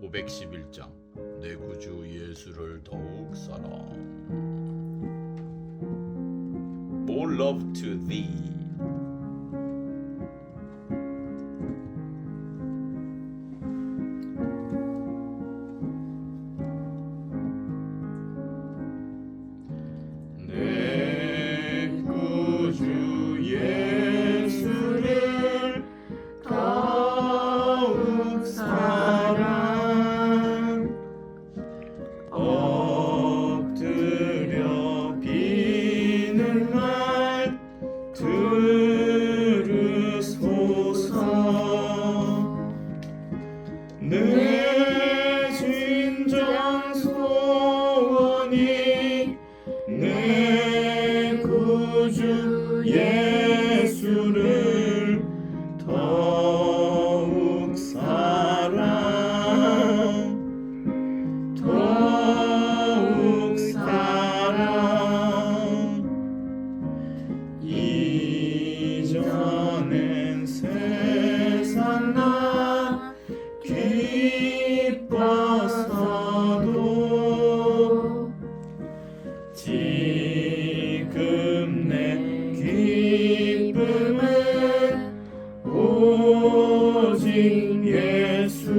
511장 내 구주 예수를 더욱 사랑. More love to thee. 내 구주 예수를 더욱 사랑. 엎드려 비는 말 들으소서. 내 진정 소원이 내 구주 예수를 더욱 사랑. 더욱 사랑. 이전엔 세상 나 기뻤어도 지금 내 기쁨은 오직 예수.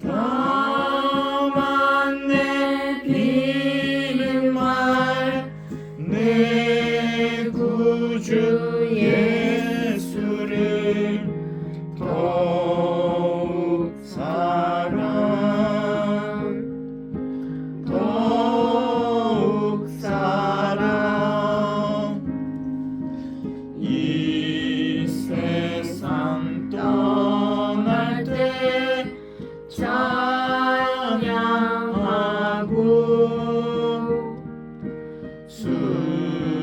다만 내 비는 말 내 구주 예수를 더욱 사랑. 더욱 사랑. 이 세상 떠날 때 찬양하고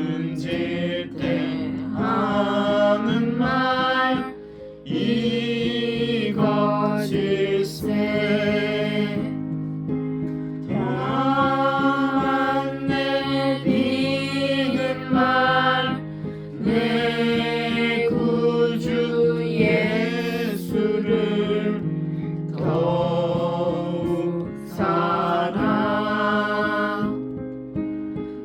숨질 때 하는 말 이것일세. 다만 내 비는 말 내 구주 예수를 더욱 사랑.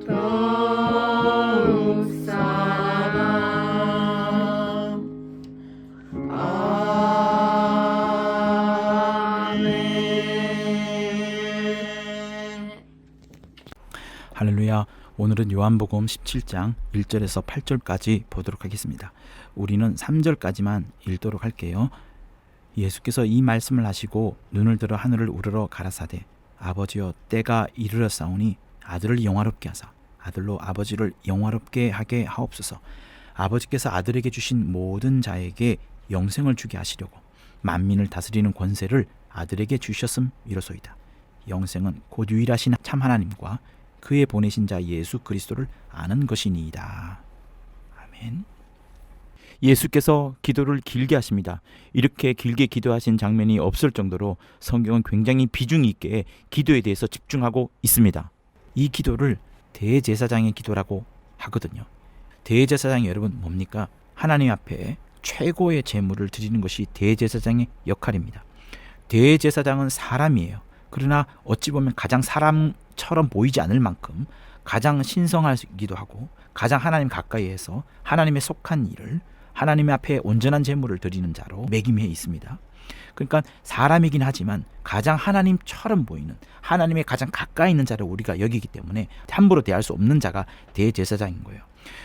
더욱 사랑. 아멘. 할렐루야. 오늘은 요한복음 17장 1절에서 8절까지 보도록 하겠습니다. 우리는 3절까지만 읽도록 할게요. 예수께서 이 말씀을 하시고 눈을 들어 하늘을 우러러 가라사대 아버지여 때가 이르렀사오니 아들을 영화롭게 하사 아들로 아버지를 영화롭게 하게 하옵소서. 아버지께서 아들에게 주신 모든 자에게 영생을 주게 하시려고 만민을 다스리는 권세를 아들에게 주셨음 이로소이다. 영생은 곧 유일하신 참 하나님과 그의 보내신 자 예수 그리스도를 아는 것이니이다. 아멘. 예수께서 기도를 길게 하십니다. 이렇게 길게 기도하신 장면이 없을 정도로 성경은 굉장히 비중 있게 기도에 대해서 집중하고 있습니다. 이 기도를 대제사장의 기도라고 하거든요. 대제사장이 여러분 뭡니까? 하나님 앞에 최고의 제물을 드리는 것이 대제사장의 역할입니다. 대제사장은 사람이에요. 그러나 어찌 보면 가장 사람처럼 보이지 않을 만큼 가장 신성하기도 하고 가장 하나님 가까이에서 하나님의 속한 일을 하나님 앞에 온전한 제물을 드리는 자로 매김해 있습니다. 그러니까 사람이긴 하지만 가장 하나님처럼 보이는 하나님의 가장 가까이 있는 자를 우리가 여기기 때문에 함부로 대할 수 없는 자가 대제사장인 거예요.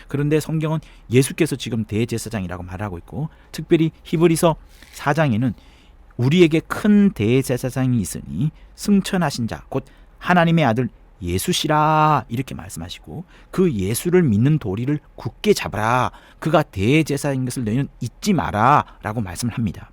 그런데 성경은 예수께서 지금 대제사장이라고 말하고 있고 특별히 히브리서 4장에는 우리에게 큰 대제사장이 있으니 승천하신 자 곧 하나님의 아들 예수시라 이렇게 말씀하시고 그 예수를 믿는 도리를 굳게 잡아라. 그가 대제사장인 것을 너희는 잊지 마라 라고 말씀을 합니다.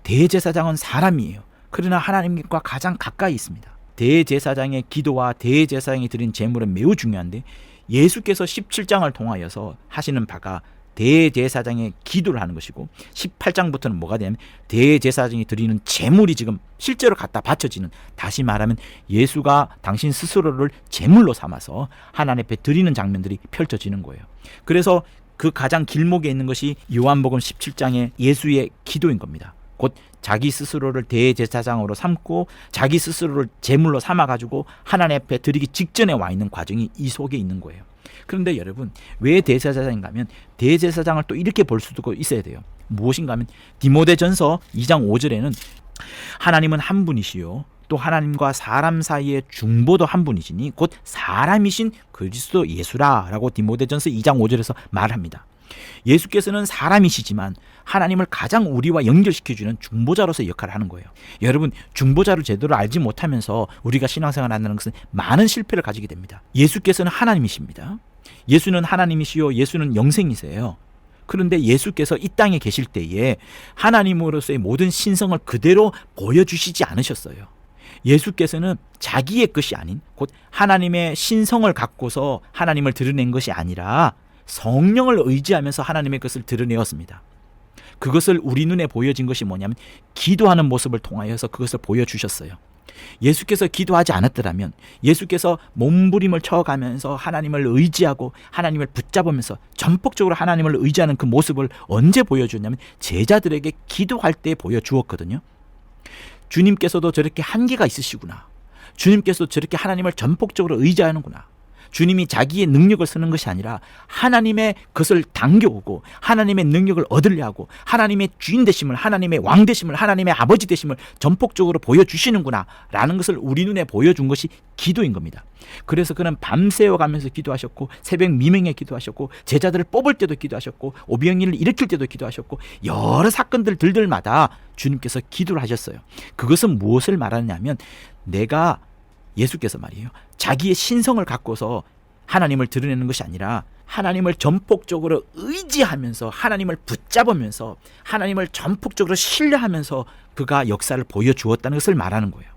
대제사장은 사람이에요. 그러나 하나님과 가장 가까이 있습니다. 대제사장의 기도와 대제사장이 드린 제물은 매우 중요한데 예수께서 17장을 통하여서 하시는 바가 대제사장의 기도를 하는 것이고 18장부터는 뭐가 되냐면 대제사장이 드리는 제물이 지금 실제로 갖다 바쳐지는, 다시 말하면 예수가 당신 스스로를 제물로 삼아서 하나님 앞에 드리는 장면들이 펼쳐지는 거예요. 그래서 그 가장 길목에 있는 것이 요한복음 17장의 예수의 기도인 겁니다. 곧 자기 스스로를 대제사장으로 삼고 자기 스스로를 제물로 삼아가지고 하나님 앞에 드리기 직전에 와 있는 과정이 이 속에 있는 거예요. 그런데 여러분, 왜 대제사장인가 하면 대제사장을 또 이렇게 볼 수도 있어야 돼요. 무엇인가 하면 디모데전서 2장 5절에는 하나님은 한 분이시요 또 하나님과 사람 사이의 중보도 한 분이시니 곧 사람이신 그리스도 예수라 라고 디모데전서 2장 5절에서 말합니다. 예수께서는 사람이시지만 하나님을 가장 우리와 연결시켜주는 중보자로서 역할을 하는 거예요. 여러분, 중보자를 제대로 알지 못하면서 우리가 신앙생활을 한다는 것은 많은 실패를 가지게 됩니다. 예수께서는 하나님이십니다. 예수는 하나님이시요 예수는 영생이세요. 그런데 예수께서 이 땅에 계실 때에 하나님으로서의 모든 신성을 그대로 보여주시지 않으셨어요. 예수께서는 자기의 것이 아닌 곧 하나님의 신성을 갖고서 하나님을 드러낸 것이 아니라 성령을 의지하면서 하나님의 것을 드러내었습니다. 그것을 우리 눈에 보여진 것이 뭐냐면 기도하는 모습을 통하여서 그것을 보여주셨어요. 예수께서 기도하지 않았더라면 예수께서 몸부림을 쳐가면서 하나님을 의지하고 하나님을 붙잡으면서 전폭적으로 하나님을 의지하는 그 모습을 언제 보여주냐면 제자들에게 기도할 때 보여주었거든요. 주님께서도 저렇게 한계가 있으시구나. 주님께서도 저렇게 하나님을 전폭적으로 의지하는구나. 주님이 자기의 능력을 쓰는 것이 아니라 하나님의 것을 당겨오고 하나님의 능력을 얻으려 하고 하나님의 주인 되심을, 하나님의 왕 되심을, 하나님의 아버지 되심을 전폭적으로 보여주시는구나 라는 것을 우리 눈에 보여준 것이 기도인 겁니다. 그래서 그는 밤새워 가면서 기도하셨고 새벽 미명에 기도하셨고 제자들을 뽑을 때도 기도하셨고 오병이를 일으킬 때도 기도하셨고 여러 사건들 들들마다 주님께서 기도를 하셨어요. 그것은 무엇을 말하느냐면 내가 예수께서 말이에요. 자기의 신성을 갖고서 하나님을 드러내는 것이 아니라 하나님을 전폭적으로 의지하면서 하나님을 붙잡으면서 하나님을 전폭적으로 신뢰하면서 그가 역사를 보여주었다는 것을 말하는 거예요.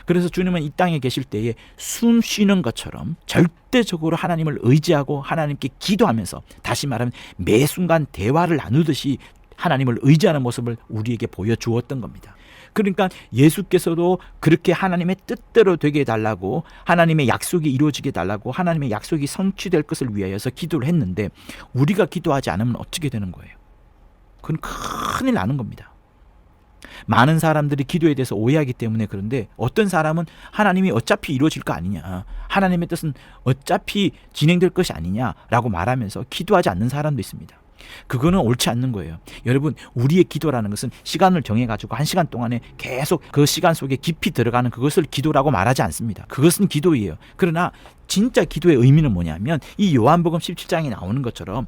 그래서 주님은 이 땅에 계실 때에 숨 쉬는 것처럼 절대적으로 하나님을 의지하고 하나님께 기도하면서 다시 말하면 매 순간 대화를 나누듯이 하나님을 의지하는 모습을 우리에게 보여주었던 겁니다. 그러니까 예수께서도 그렇게 하나님의 뜻대로 되게 해달라고 하나님의 약속이 이루어지게 해달라고 하나님의 약속이 성취될 것을 위하여서 기도를 했는데 우리가 기도하지 않으면 어떻게 되는 거예요? 그건 큰일 나는 겁니다. 많은 사람들이 기도에 대해서 오해하기 때문에 그런데 어떤 사람은 하나님이 어차피 이루어질 거 아니냐, 하나님의 뜻은 어차피 진행될 것이 아니냐라고 말하면서 기도하지 않는 사람도 있습니다. 그거는 옳지 않는 거예요. 여러분, 우리의 기도라는 것은 시간을 정해가지고 1시간 동안에 계속 그 시간 속에 깊이 들어가는 그것을 기도라고 말하지 않습니다. 그것은 기도예요. 그러나 진짜 기도의 의미는 뭐냐면 이 요한복음 17장에 나오는 것처럼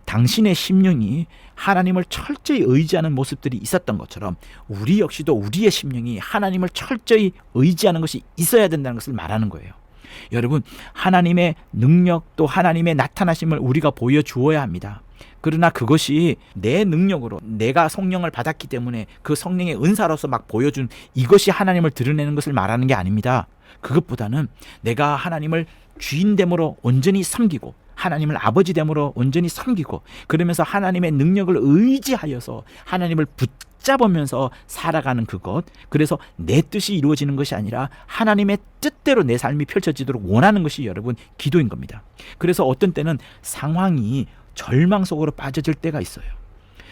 당신의 심령이 하나님을 철저히 의지하는 모습들이 있었던 것처럼 우리 역시도 우리의 심령이 하나님을 철저히 의지하는 것이 있어야 된다는 것을 말하는 거예요. 여러분, 하나님의 능력 또 하나님의 나타나심을 우리가 보여주어야 합니다. 그러나 그것이 내 능력으로 내가 성령을 받았기 때문에 그 성령의 은사로서 막 보여준 이것이 하나님을 드러내는 것을 말하는 게 아닙니다. 그것보다는 내가 하나님을 주인됨으로 온전히 섬기고 하나님을 아버지됨으로 온전히 섬기고 그러면서 하나님의 능력을 의지하여서 하나님을 붙잡으면서 살아가는 그것, 그래서 내 뜻이 이루어지는 것이 아니라 하나님의 뜻대로 내 삶이 펼쳐지도록 원하는 것이 여러분 기도인 겁니다. 그래서 어떤 때는 상황이 절망 속으로 빠져들 때가 있어요.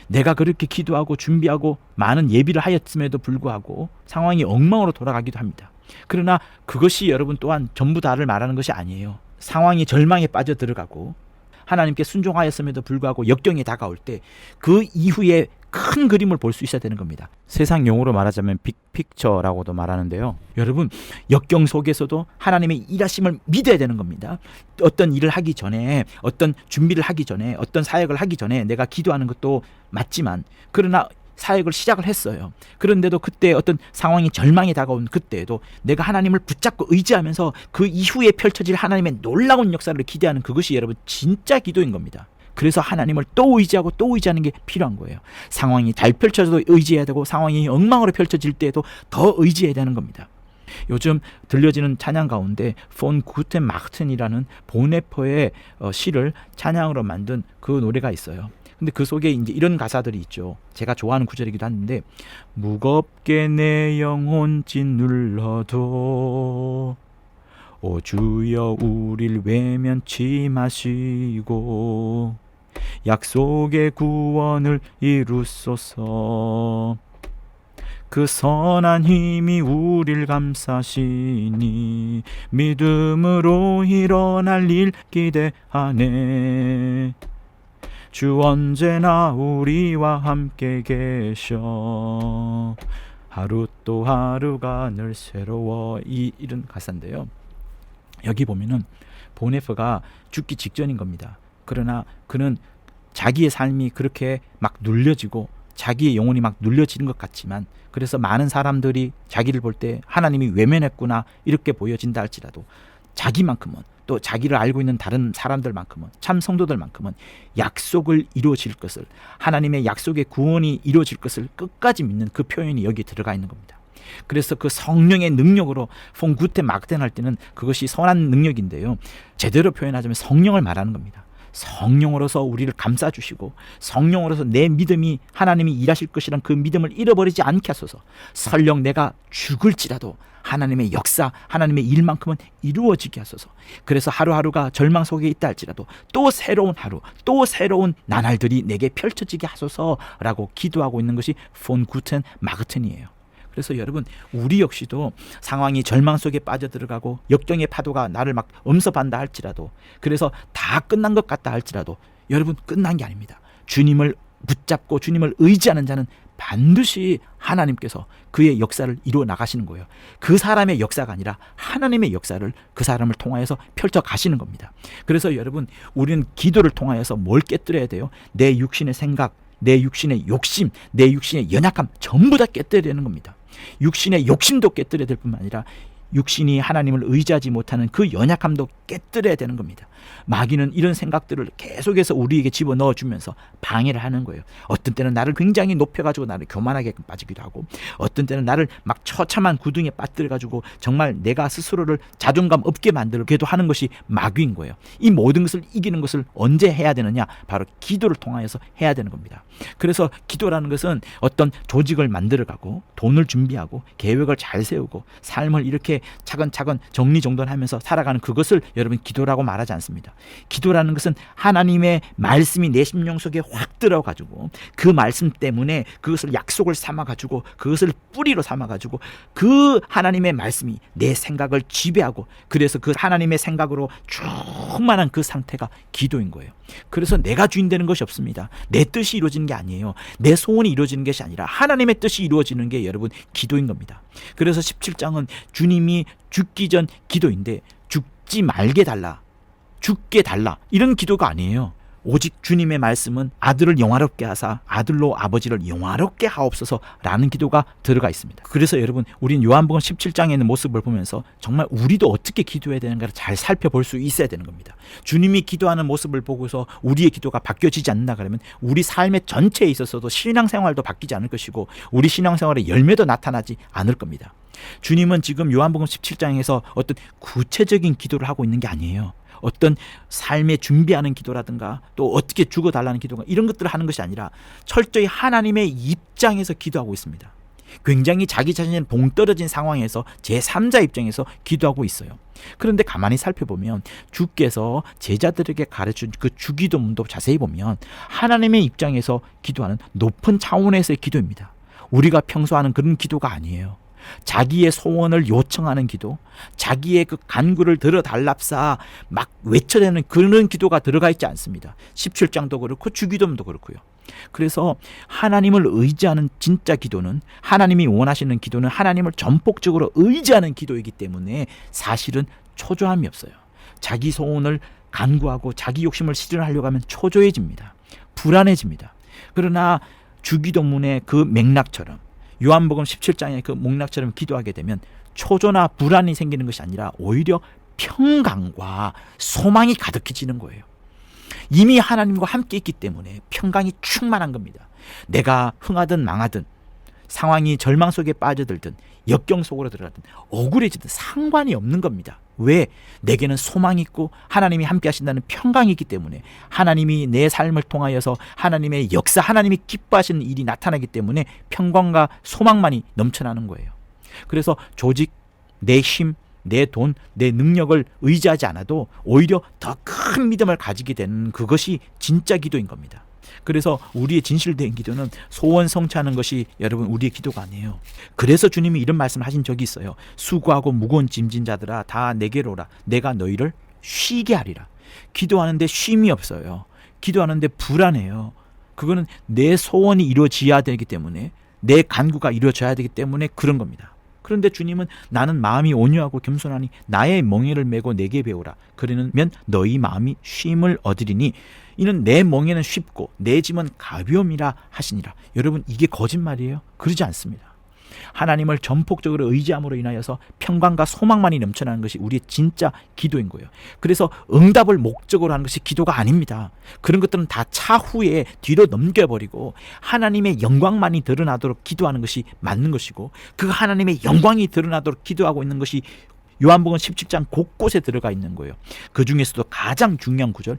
내가 그렇게 기도하고 준비하고 많은 예비를 하였음에도 불구하고 상황이 엉망으로 돌아가기도 합니다. 그러나 그것이 여러분 또한 전부 다를 말하는 것이 아니에요. 상황이 절망에 빠져 들어가고 하나님께 순종하였음에도 불구하고 역경이 다가올 때 그 이후에 큰 그림을 볼 수 있어야 되는 겁니다. 세상 용어로 말하자면 빅픽처라고도 말하는데요. 여러분, 역경 속에서도 하나님의 일하심을 믿어야 되는 겁니다. 어떤 일을 하기 전에, 어떤 준비를 하기 전에, 어떤 사역을 하기 전에 내가 기도하는 것도 맞지만 그러나 사역을 시작을 했어요. 그런데도 그때 어떤 상황이 절망이 다가온 그때에도 내가 하나님을 붙잡고 의지하면서 그 이후에 펼쳐질 하나님의 놀라운 역사를 기대하는 그것이 여러분 진짜 기도인 겁니다. 그래서 하나님을 또 의지하고 또 의지하는 게 필요한 거예요. 상황이 잘 펼쳐져도 의지해야 되고 상황이 엉망으로 펼쳐질 때에도 더 의지해야 되는 겁니다. 요즘 들려지는 찬양 가운데 폰 구텐 마흐튼이라는 보네퍼의 시를 찬양으로 만든 그 노래가 있어요. 근데 그 속에 이제 이런 가사들이 있죠. 제가 좋아하는 구절이기도 한데 무겁게 내 영혼 짓눌러도 오 주여 우릴 외면치 마시고 약속의 구원을 이루소서. 그 선한 힘이 우릴 감싸시니 믿음으로 일어날 일 기대하네. 주 언제나 우리와 함께 계셔. 하루 또 하루가 늘 새로워. 이런 가사인데요. 여기 보면은 보네프가 죽기 직전인 겁니다. 그러나 그는 자기의 삶이 그렇게 막 눌려지고 자기의 영혼이 막 눌려지는 것 같지만, 그래서 많은 사람들이 자기를 볼 때 하나님이 외면했구나 이렇게 보여진다 할지라도 자기만큼은, 또 자기를 알고 있는 다른 사람들만큼은, 참 성도들만큼은 약속을 이루어질 것을, 하나님의 약속의 구원이 이루어질 것을 끝까지 믿는 그 표현이 여기 들어가 있는 겁니다. 그래서 그 성령의 능력으로 폰 구테 마그텐 할 때는 그것이 선한 능력인데요, 제대로 표현하자면 성령을 말하는 겁니다. 성령으로서 우리를 감싸주시고 성령으로서 내 믿음이 하나님이 일하실 것이란 그 믿음을 잃어버리지 않게 하소서. 설령 내가 죽을지라도 하나님의 역사, 하나님의 일만큼은 이루어지게 하소서. 그래서 하루하루가 절망 속에 있다 할지라도 또 새로운 하루, 또 새로운 나날들이 내게 펼쳐지게 하소서라고 기도하고 있는 것이 폰 구텐 마그텐이에요. 그래서 여러분, 우리 역시도 상황이 절망 속에 빠져들어가고 역경의 파도가 나를 막 엄습한다 할지라도, 그래서 다 끝난 것 같다 할지라도, 여러분, 끝난 게 아닙니다. 주님을 붙잡고 주님을 의지하는 자는 반드시 하나님께서 그의 역사를 이루어 나가시는 거예요. 그 사람의 역사가 아니라 하나님의 역사를 그 사람을 통하여서 펼쳐 가시는 겁니다. 그래서 여러분, 우리는 기도를 통하여서 뭘 깨뜨려야 돼요? 내 육신의 생각, 내 육신의 욕심, 내 육신의 연약함 전부 다 깨뜨려야 되는 겁니다. 육신의 욕심도 깨뜨려야 될 뿐만 아니라 육신이 하나님을 의지하지 못하는 그 연약함도 깨뜨려야 되는 겁니다. 마귀는 이런 생각들을 계속해서 우리에게 집어넣어 주면서 방해를 하는 거예요. 어떤 때는 나를 굉장히 높여가지고 나를 교만하게 빠지기도 하고, 어떤 때는 나를 막 처참한 구덩이에 빠뜨려가지고 정말 내가 스스로를 자존감 없게 만들기도 하는 것이 마귀인 거예요. 이 모든 것을 이기는 것을 언제 해야 되느냐? 바로 기도를 통하여서 해야 되는 겁니다. 그래서 기도라는 것은 어떤 조직을 만들어가고 돈을 준비하고 계획을 잘 세우고 삶을 이렇게 차근차근 정리정돈하면서 살아가는 그것을 여러분 기도라고 말하지 않습니다. 기도라는 것은 하나님의 말씀이 내 심령 속에 확 들어가지고 그 말씀 때문에 그것을 약속을 삼아가지고 그것을 뿌리로 삼아가지고 그 하나님의 말씀이 내 생각을 지배하고, 그래서 그 하나님의 생각으로 충만한 그 상태가 기도인 거예요. 그래서 내가 주인 되는 것이 없습니다. 내 뜻이 이루어지는 게 아니에요. 내 소원이 이루어지는 것이 아니라 하나님의 뜻이 이루어지는 게 여러분 기도인 겁니다. 그래서 17장은 주님이 죽기 전 기도인데, 죽지 말게 달라, 죽게 달라, 이런 기도가 아니에요. 오직 주님의 말씀은 아들을 영화롭게 하사 아들로 아버지를 영화롭게 하옵소서라는 기도가 들어가 있습니다. 그래서 여러분, 우린 요한복음 17장에 있는 모습을 보면서 정말 우리도 어떻게 기도해야 되는가를 잘 살펴볼 수 있어야 되는 겁니다. 주님이 기도하는 모습을 보고서 우리의 기도가 바뀌어지지 않는다 그러면 우리 삶의 전체에 있어서도 신앙생활도 바뀌지 않을 것이고 우리 신앙생활의 열매도 나타나지 않을 겁니다. 주님은 지금 요한복음 17장에서 어떤 구체적인 기도를 하고 있는 게 아니에요. 어떤 삶에 준비하는 기도라든가 또 어떻게 죽어달라는 기도가, 이런 것들을 하는 것이 아니라 철저히 하나님의 입장에서 기도하고 있습니다. 굉장히 자기 자신이 봉 떨어진 상황에서 제3자 입장에서 기도하고 있어요. 그런데 가만히 살펴보면 주께서 제자들에게 가르친 그 주기도문도 자세히 보면 하나님의 입장에서 기도하는 높은 차원에서의 기도입니다. 우리가 평소 하는 그런 기도가 아니에요. 자기의 소원을 요청하는 기도, 자기의 그 간구를 들어달랍사 막 외쳐대는 그런 기도가 들어가 있지 않습니다. 17장도 그렇고 주기도문도 그렇고요. 그래서 하나님을 의지하는 진짜 기도는, 하나님이 원하시는 기도는 하나님을 전폭적으로 의지하는 기도이기 때문에 사실은 초조함이 없어요. 자기 소원을 간구하고 자기 욕심을 실현하려고 하면 초조해집니다. 불안해집니다. 그러나 주기도문의 그 맥락처럼, 요한복음 17장의 그 맥락처럼 기도하게 되면 초조나 불안이 생기는 것이 아니라 오히려 평강과 소망이 가득해지는 거예요. 이미 하나님과 함께 있기 때문에 평강이 충만한 겁니다. 내가 흥하든 망하든, 상황이 절망 속에 빠져들든 역경 속으로 들어가든 억울해지든 상관이 없는 겁니다. 왜? 내게는 소망이 있고 하나님이 함께 하신다는 평강이 있기 때문에, 하나님이 내 삶을 통하여서 하나님의 역사, 하나님이 기뻐하시는 일이 나타나기 때문에 평강과 소망만이 넘쳐나는 거예요. 그래서 조직, 내 힘, 내 돈, 내 능력을 의지하지 않아도 오히려 더 큰 믿음을 가지게 되는 그것이 진짜 기도인 겁니다. 그래서 우리의 진실된 기도는 소원 성취하는 것이 여러분 우리의 기도가 아니에요. 그래서 주님이 이런 말씀을 하신 적이 있어요. 수고하고 무거운 짐진 자들아 다 내게로 오라. 내가 너희를 쉬게 하리라. 기도하는데 쉼이 없어요. 기도하는데 불안해요. 그거는 내 소원이 이루어져야 되기 때문에, 내 간구가 이루어져야 되기 때문에 그런 겁니다. 그런데 주님은 나는 마음이 온유하고 겸손하니 나의 멍에를 메고 내게 배우라. 그러면 너희 마음이 쉼을 얻으리니 이는 내 멍에는 쉽고 내 짐은 가벼움이라 하시니라. 여러분, 이게 거짓말이에요? 그러지 않습니다. 하나님을 전폭적으로 의지함으로 인하여서 평강과 소망만이 넘쳐나는 것이 우리의 진짜 기도인 거예요. 그래서 응답을 목적으로 하는 것이 기도가 아닙니다. 그런 것들은 다 차후에 뒤로 넘겨버리고 하나님의 영광만이 드러나도록 기도하는 것이 맞는 것이고, 그 하나님의 영광이 드러나도록 기도하고 있는 것이 요한복음 17장 곳곳에 들어가 있는 거예요. 그 중에서도 가장 중요한 구절,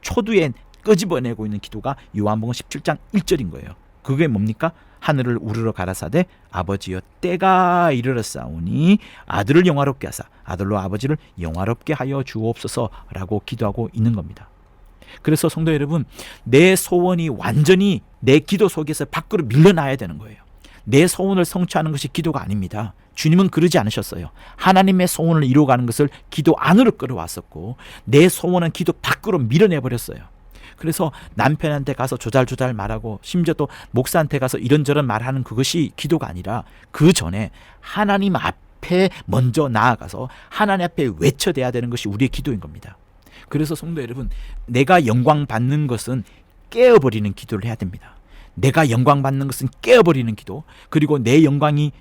초두에 끄집어내고 있는 기도가 요한복음 17장 1절인 거예요. 그게 뭡니까? 하늘을 우러러 가라사대 아버지여 때가 이르렀사오니 아들을 영화롭게 하사 아들로 아버지를 영화롭게 하여 주옵소서라고 기도하고 있는 겁니다. 그래서 성도 여러분, 내 소원이 완전히 내 기도 속에서 밖으로 밀려나야 되는 거예요. 내 소원을 성취하는 것이 기도가 아닙니다. 주님은 그러지 않으셨어요. 하나님의 소원을 이루어가는 것을 기도 안으로 끌어왔었고, 내 소원은 기도 밖으로 밀어내버렸어요. 그래서 남편한테 가서 조잘조잘 말하고, 심지어 또 목사한테 가서 이런저런 말하는 그것이 기도가 아니라, 그 전에 하나님 앞에 먼저 나아가서 하나님 앞에 외쳐대야 되는 것이 우리의 기도인 겁니다. 그래서 성도 여러분, 내가 영광 받는 것은 깨어버리는 기도를 해야 됩니다. 내가 영광 받는 것은 깨어버리는 기도, 그리고 내 영광이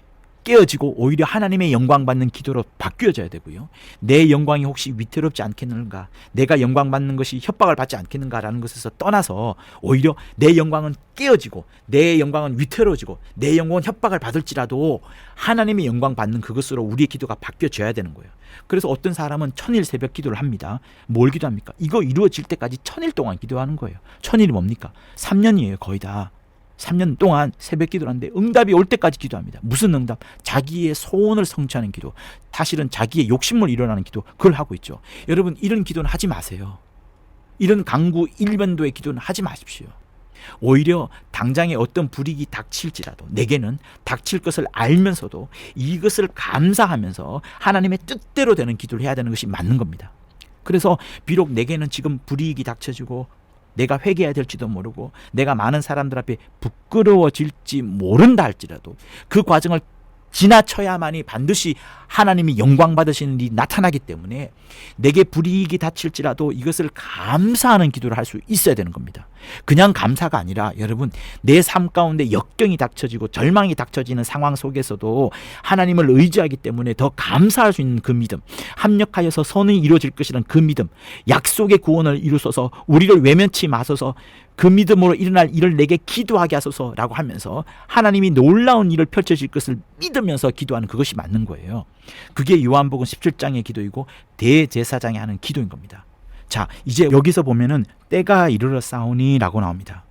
깨어지고 오히려 하나님의 영광 받는 기도로 바뀌어져야 되고요. 내 영광이 혹시 위태롭지 않겠는가, 내가 영광 받는 것이 협박을 받지 않겠는가라는 것에서 떠나서 오히려 내 영광은 깨어지고 내 영광은 위태로워지고 내 영광은 협박을 받을지라도 하나님의 영광 받는 그것으로 우리의 기도가 바뀌어져야 되는 거예요. 그래서 어떤 사람은 천일 새벽 기도를 합니다. 뭘 기도합니까? 이거 이루어질 때까지 1000일 동안 기도하는 거예요. 1000일이 뭡니까? 3년이에요. 거의 다 3년 동안 새벽 기도를 하는데 응답이 올 때까지 기도합니다. 무슨 응답? 자기의 소원을 성취하는 기도, 사실은 자기의 욕심을 일어나는 기도, 그걸 하고 있죠. 여러분, 이런 기도는 하지 마세요. 이런 강구 일변도의 기도는 하지 마십시오. 오히려 당장에 어떤 불이익이 닥칠지라도, 내게는 닥칠 것을 알면서도 이것을 감사하면서 하나님의 뜻대로 되는 기도를 해야 되는 것이 맞는 겁니다. 그래서 비록 내게는 지금 불이익이 닥쳐지고 내가 회개해야 될지도 모르고 내가 많은 사람들 앞에 부끄러워질지 모른다 할지라도 그 과정을 지나쳐야만이 반드시 하나님이 영광 받으시는 일이 나타나기 때문에 내게 불이익이 닥칠지라도 이것을 감사하는 기도를 할 수 있어야 되는 겁니다. 그냥 감사가 아니라, 여러분, 내 삶 가운데 역경이 닥쳐지고 절망이 닥쳐지는 상황 속에서도 하나님을 의지하기 때문에 더 감사할 수 있는 그 믿음, 합력하여서 선이 이루어질 것이라는 그 믿음, 약속의 구원을 이루소서, 우리를 외면치 마소서, 그 믿음으로 일어날 일을 내게 기도하게 하소서라고 하면서 하나님이 놀라운 일을 펼쳐질 것을 믿으면서 기도하는 그것이 맞는 거예요. 그게 요한복음 17장의 기도이고 대제사장이 하는 기도인 겁니다. 자, 이제 여기서 보면은 때가 이르렀사오니 라고 나옵니다.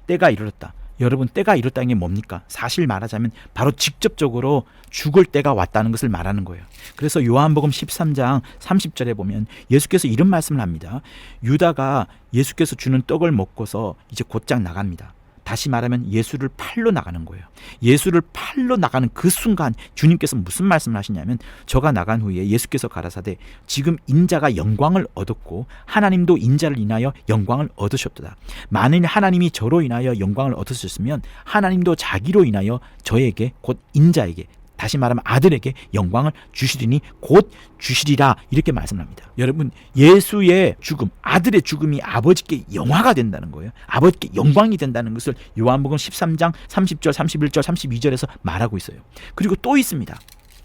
때가 이르렀다. 여러분, 때가 이르렀다는 게 뭡니까? 사실 말하자면 바로 직접적으로 죽을 때가 왔다는 것을 말하는 거예요. 그래서 요한복음 13장 30절에 보면 예수께서 이런 말씀을 합니다. 유다가 예수께서 주는 떡을 먹고서 이제 곧장 나갑니다. 다시 말하면 예수를 팔러 나가는 거예요. 예수를 팔러 나가는 그 순간 주님께서 무슨 말씀을 하시냐면, 저가 나간 후에 예수께서 가라사대 지금 인자가 영광을 얻었고 하나님도 인자를 인하여 영광을 얻으셨도다. 만일 하나님이 저로 인하여 영광을 얻으셨으면 하나님도 자기로 인하여 저에게, 곧 인자에게, 다시 말하면 아들에게 영광을 주시리니 곧 주시리라, 이렇게 말씀합니다. 여러분, 예수의 죽음, 아들의 죽음이 아버지께 영화가 된다는 거예요. 아버지께 영광이 된다는 것을 요한복음 13장 30절, 31절, 32절에서 말하고 있어요. 그리고 또 있습니다.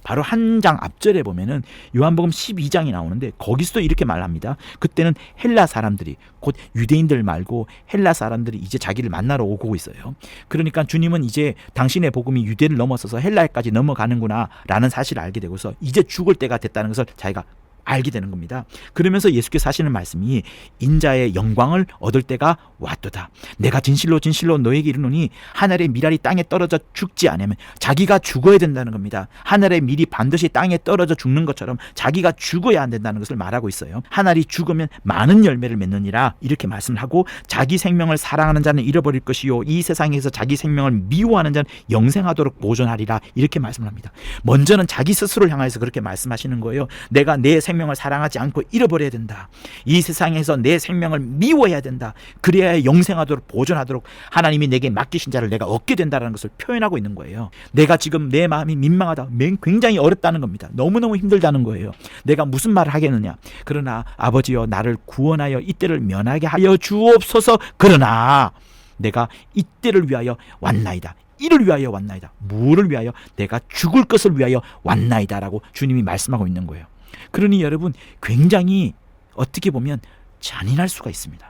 바로 한 장 앞절에 보면은 요한복음 12장이 나오는데 거기서도 이렇게 말합니다. 그때는 헬라 사람들이, 곧 유대인들 말고 헬라 사람들이 이제 자기를 만나러 오고 있어요. 그러니까 주님은 이제 당신의 복음이 유대를 넘어서서 헬라에까지 넘어가는구나 라는 사실을 알게 되고서 이제 죽을 때가 됐다는 것을 자기가 알게 되는 겁니다. 그러면서 예수께서 하시는 말씀이 인자의 영광을 얻을 때가 왔도다. 내가 진실로 진실로 너에게 이르노니 하늘의 밀알이 땅에 떨어져 죽지 않으면 자기가 죽어야 된다는 겁니다. 하늘의 밀이 반드시 땅에 떨어져 죽는 것처럼 자기가 죽어야 안 된다는 것을 말하고 있어요. 하늘이 죽으면 많은 열매를 맺느니라 이렇게 말씀을 하고 자기 생명을 사랑하는 자는 잃어버릴 것이요 이 세상에서 자기 생명을 미워하는 자는 영생하도록 보존하리라 이렇게 말씀을 합니다. 먼저는 자기 스스로를 향해서 그렇게 말씀하시는 거예요. 내가 내 생명을 사랑하지 않고 잃어버려야 된다. 이 세상에서 내 생명을 미워해야 된다. 그래야 영생하도록 보존하도록 하나님이 내게 맡기신 자를 내가 얻게 된다는 것을 표현하고 있는 거예요. 내가 지금 내 마음이 민망하다. 굉장히 어렵다는 겁니다. 너무너무 힘들다는 거예요. 내가 무슨 말을 하겠느냐. 그러나 아버지여 나를 구원하여 이때를 면하게 하여 주옵소서. 그러나 내가 이때를 위하여 왔나이다. 이를 위하여 왔나이다. 무엇을 위하여? 내가 죽을 것을 위하여 왔나이다 라고 주님이 말씀하고 있는 거예요. 그러니 여러분 굉장히 어떻게 보면 잔인할 수가 있습니다.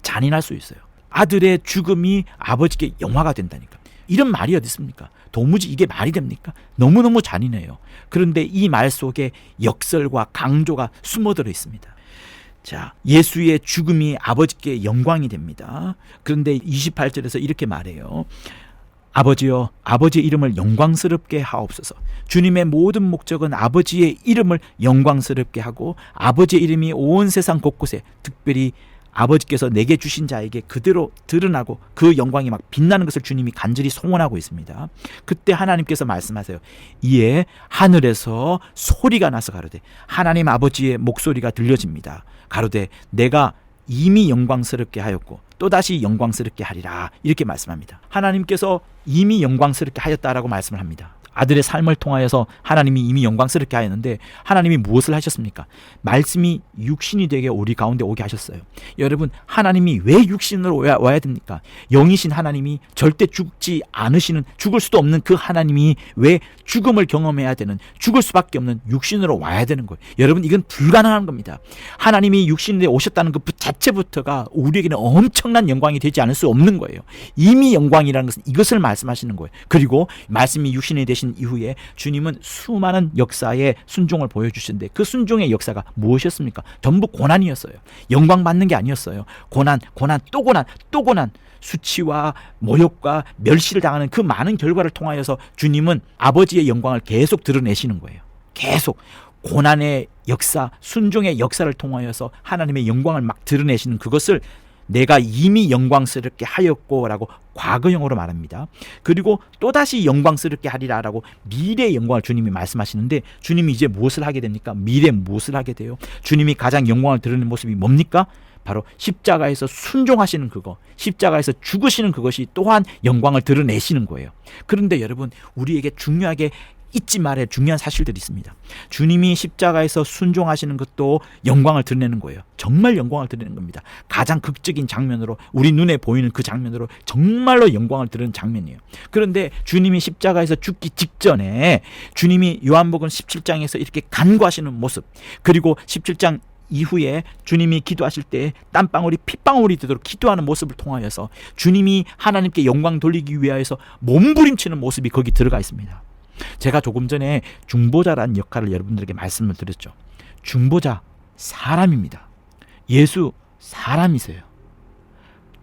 잔인할 수 있어요. 아들의 죽음이 아버지께 영화가 된다니까. 이런 말이 어디 있습니까? 도무지 이게 말이 됩니까? 너무너무 잔인해요. 그런데 이 말 속에 역설과 강조가 숨어들어 있습니다. 자, 예수의 죽음이 아버지께 영광이 됩니다. 그런데 28절에서 이렇게 말해요. 아버지여 아버지의 이름을 영광스럽게 하옵소서. 주님의 모든 목적은 아버지의 이름을 영광스럽게 하고 아버지의 이름이 온 세상 곳곳에 특별히 아버지께서 내게 주신 자에게 그대로 드러나고 그 영광이 막 빛나는 것을 주님이 간절히 소원하고 있습니다. 그때 하나님께서 말씀하세요. 이에 하늘에서 소리가 나서 가로되 하나님 아버지의 목소리가 들려집니다. 가로되 내가 이미 영광스럽게 하였고 또다시 영광스럽게 하리라 이렇게 말씀합니다. 하나님께서 이미 영광스럽게 하였다라고 말씀을 합니다. 아들의 삶을 통하여서 하나님이 이미 영광스럽게 하였는데 하나님이 무엇을 하셨습니까? 말씀이 육신이 되게 우리 가운데 오게 하셨어요. 여러분 하나님이 왜 육신으로 와야 됩니까? 영이신 하나님이 절대 죽지 않으시는 죽을 수도 없는 그 하나님이 왜 죽음을 경험해야 되는 죽을 수밖에 없는 육신으로 와야 되는 거예요. 여러분 이건 불가능한 겁니다. 하나님이 육신에 오셨다는 그 자체부터가 우리에게는 엄청난 영광이 되지 않을 수 없는 거예요. 이미 영광이라는 것은 이것을 말씀하시는 거예요. 그리고 말씀이 육신이 되신 이후에 주님은 수많은 역사의 순종을 보여주시는데 그 순종의 역사가 무엇이었습니까? 전부 고난이었어요. 영광 받는 게 아니었어요. 고난, 또 고난, 또 고난. 수치와 모욕과 멸시를 당하는 그 많은 결과를 통하여서 주님은 아버지의 영광을 계속 드러내시는 거예요. 계속 고난의 역사, 순종의 역사를 통하여서 하나님의 영광을 막 드러내시는 그것을 내가 이미 영광스럽게 하였고 라고 과거형으로 말합니다. 그리고 또다시 영광스럽게 하리라 라고 미래의 영광을 주님이 말씀하시는데 주님이 이제 무엇을 하게 됩니까? 미래에 무엇을 하게 돼요? 주님이 가장 영광을 드러내는 모습이 뭡니까? 바로 십자가에서 순종하시는 그거, 십자가에서 죽으시는 그것이 또한 영광을 드러내시는 거예요. 그런데 여러분 우리에게 중요하게 잊지 말아야 중요한 사실들이 있습니다. 주님이 십자가에서 순종하시는 것도 영광을 드러내는 거예요. 정말 영광을 드러내는 겁니다. 가장 극적인 장면으로 우리 눈에 보이는 그 장면으로 정말로 영광을 드러내는 장면이에요. 그런데 주님이 십자가에서 죽기 직전에 주님이 요한복음 17장에서 이렇게 간구하시는 모습, 그리고 17장 이후에 주님이 기도하실 때 땀방울이 핏방울이 되도록 기도하는 모습을 통하여서 주님이 하나님께 영광 돌리기 위하여서 몸부림치는 모습이 거기 들어가 있습니다. 제가 조금 전에 중보자라는 역할을 여러분들에게 말씀을 드렸죠. 중보자 사람입니다. 예수 사람이세요.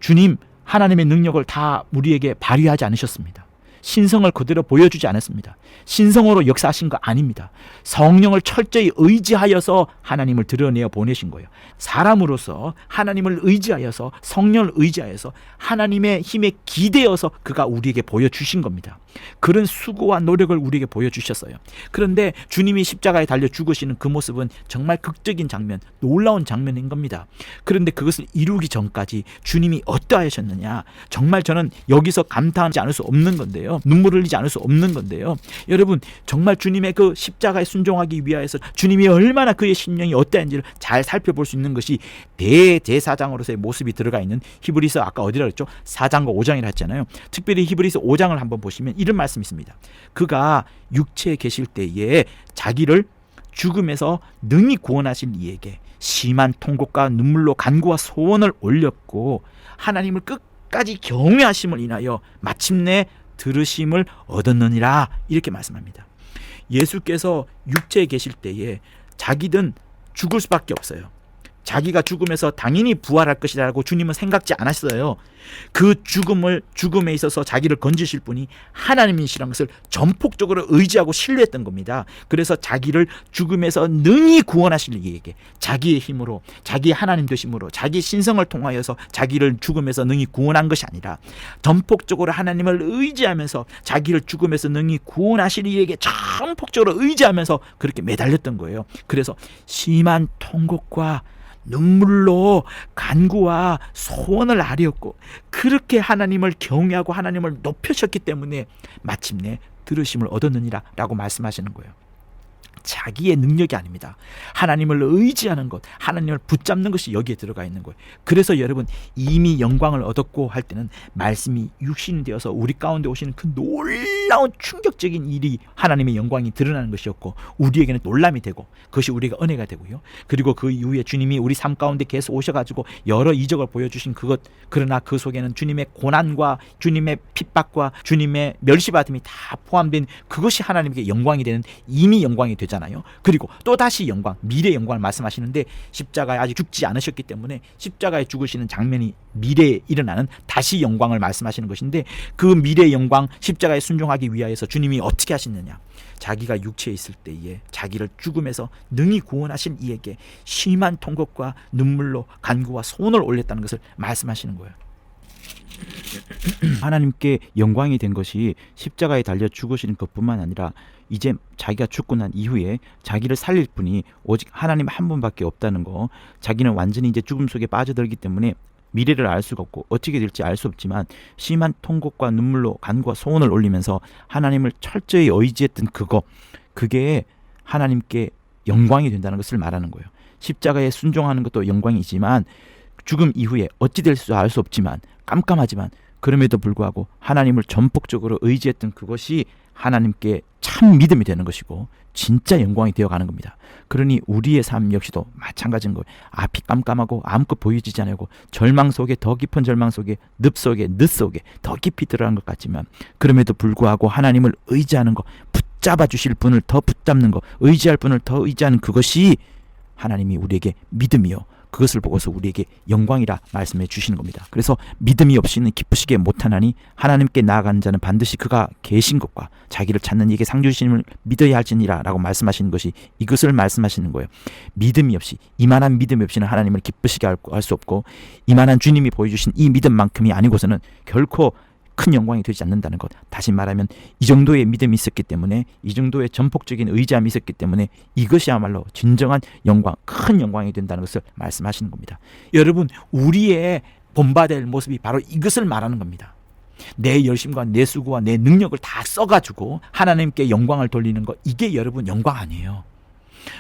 주님 하나님의 능력을 다 우리에게 발휘하지 않으셨습니다. 신성을 그대로 보여주지 않았습니다. 신성으로 역사하신 거 아닙니다. 성령을 철저히 의지하여서 하나님을 드러내어 보내신 거예요. 사람으로서 하나님을 의지하여서 성령을 의지하여서 하나님의 힘에 기대어서 그가 우리에게 보여주신 겁니다. 그런 수고와 노력을 우리에게 보여주셨어요. 그런데 주님이 십자가에 달려 죽으시는 그 모습은 정말 극적인 장면, 놀라운 장면인 겁니다. 그런데 그것을 이루기 전까지 주님이 어떠하셨느냐, 정말 저는 여기서 감탄하지 않을 수 없는 건데요. 눈물을 흘리지 않을 수 없는 건데요. 여러분 정말 주님의 그 십자가에 순종하기 위하여서 주님이 얼마나 그의 심령이 어떠한지를 잘 살펴볼 수 있는 것이 대제사장으로서의 모습이 들어가 있는 히브리서 아까 어디라 그랬죠? 4장과 5장이라 했잖아요. 특별히 히브리서 5장을 한번 보시면 이런 말씀이 있습니다. 그가 육체에 계실 때에 자기를 죽음에서 능히 구원하신 이에게 심한 통곡과 눈물로 간구와 소원을 올렸고 하나님을 끝까지 경외하심을 인하여 마침내 들으심을 얻었느니라 이렇게 말씀합니다. 예수께서 육체에 계실 때에 자기든 죽을 수밖에 없어요. 자기가 죽으면서 당연히 부활할 것이라고 주님은 생각지 않았어요. 그 죽음에 있어서 자기를 건지실 분이 하나님이시라는 것을 전폭적으로 의지하고 신뢰했던 겁니다. 그래서 자기를 죽음에서 능히 구원하실 이에게 자기의 힘으로, 자기의 하나님 되심으로, 자기의 신성을 통하여서 자기를 죽음에서 능히 구원한 것이 아니라 전폭적으로 하나님을 의지하면서 자기를 죽음에서 능히 구원하실 이에게 전폭적으로 의지하면서 그렇게 매달렸던 거예요. 그래서 심한 통곡과 눈물로 간구와 소원을 아뢰었고 그렇게 하나님을 경외하고 하나님을 높여셨기 때문에 마침내 들으심을 얻었느니라 라고 말씀하시는 거예요. 자기의 능력이 아닙니다. 하나님을 의지하는 것, 하나님을 붙잡는 것이 여기에 들어가 있는 거예요. 그래서 여러분, 이미 영광을 얻었고 할 때는 말씀이 육신이 되어서 우리 가운데 오시는 그 놀라운 충격적인 일이 하나님의 영광이 드러나는 것이었고 우리에게는 놀람이 되고 그것이 우리가 은혜가 되고요. 그리고 그 이후에 주님이 우리 삶 가운데 계속 오셔가지고 여러 이적을 보여주신 그것, 그러나 그 속에는 주님의 고난과 주님의 핍박과 주님의 멸시받음이 다 포함된 그것이 하나님께 영광이 되는 이미 영광이 되잖아요. 그리고 또다시 영광, 미래의 영광을 말씀하시는데 십자가에 아직 죽지 않으셨기 때문에 십자가에 죽으시는 장면이 미래에 일어나는 다시 영광을 말씀하시는 것인데 그 미래의 영광, 십자가에 순종하기 위하여서 주님이 어떻게 하시느냐, 자기가 육체에 있을 때에 자기를 죽음에서 능히 구원하신 이에게 심한 통곡과 눈물로 간구와 소원을 올렸다는 것을 말씀하시는 거예요. 하나님께 영광이 된 것이 십자가에 달려 죽으시는 것뿐만 아니라 이제 자기가 죽고 난 이후에 자기를 살릴 분이 오직 하나님 한 분밖에 없다는 거, 자기는 완전히 이제 죽음 속에 빠져들기 때문에 미래를 알 수가 없고 어떻게 될지 알 수 없지만 심한 통곡과 눈물로 간구와 소원을 올리면서 하나님을 철저히 의지했던 그게 하나님께 영광이 된다는 것을 말하는 거예요. 십자가에 순종하는 것도 영광이지만 죽음 이후에 어찌 될지 알 수 없지만 깜깜하지만 그럼에도 불구하고 하나님을 전폭적으로 의지했던 그것이 하나님께 참 믿음이 되는 것이고 진짜 영광이 되어가는 겁니다. 그러니 우리의 삶 역시도 마찬가지인 거예요. 앞이 깜깜하고 아무것도 보이지 않고 절망 속에, 더 깊은 절망 속에, 늪 속에 더 깊이 들어간 것 같지만 그럼에도 불구하고 하나님을 의지하는 거, 붙잡아 주실 분을 더 붙잡는 거, 의지할 분을 더 의지하는 그것이 하나님이 우리에게 믿음이요, 그것을 보고서 우리에게 영광이라 말씀해 주시는 겁니다. 그래서 믿음이 없이는 기쁘시게 못하나니 하나님께 나아가는 자는 반드시 그가 계신 것과 자기를 찾는 이에게 상 주심을 믿어야 할지니라 라고 말씀하시는 것이 이것을 말씀하시는 거예요. 믿음이 없이, 이만한 믿음이 없이는 하나님을 기쁘시게 할 수 없고 이만한 주님이 보여주신 이 믿음만큼이 아니고서는 결코 큰 영광이 되지 않는다는 것. 다시 말하면 이 정도의 믿음이 있었기 때문에, 이 정도의 전폭적인 의지함이 있었기 때문에 이것이야말로 진정한 영광, 큰 영광이 된다는 것을 말씀하시는 겁니다. 여러분, 우리의 본받을 모습이 바로 이것을 말하는 겁니다. 내 열심과 내 수고와 내 능력을 다 써가지고 하나님께 영광을 돌리는 것, 이게 여러분 영광 아니에요.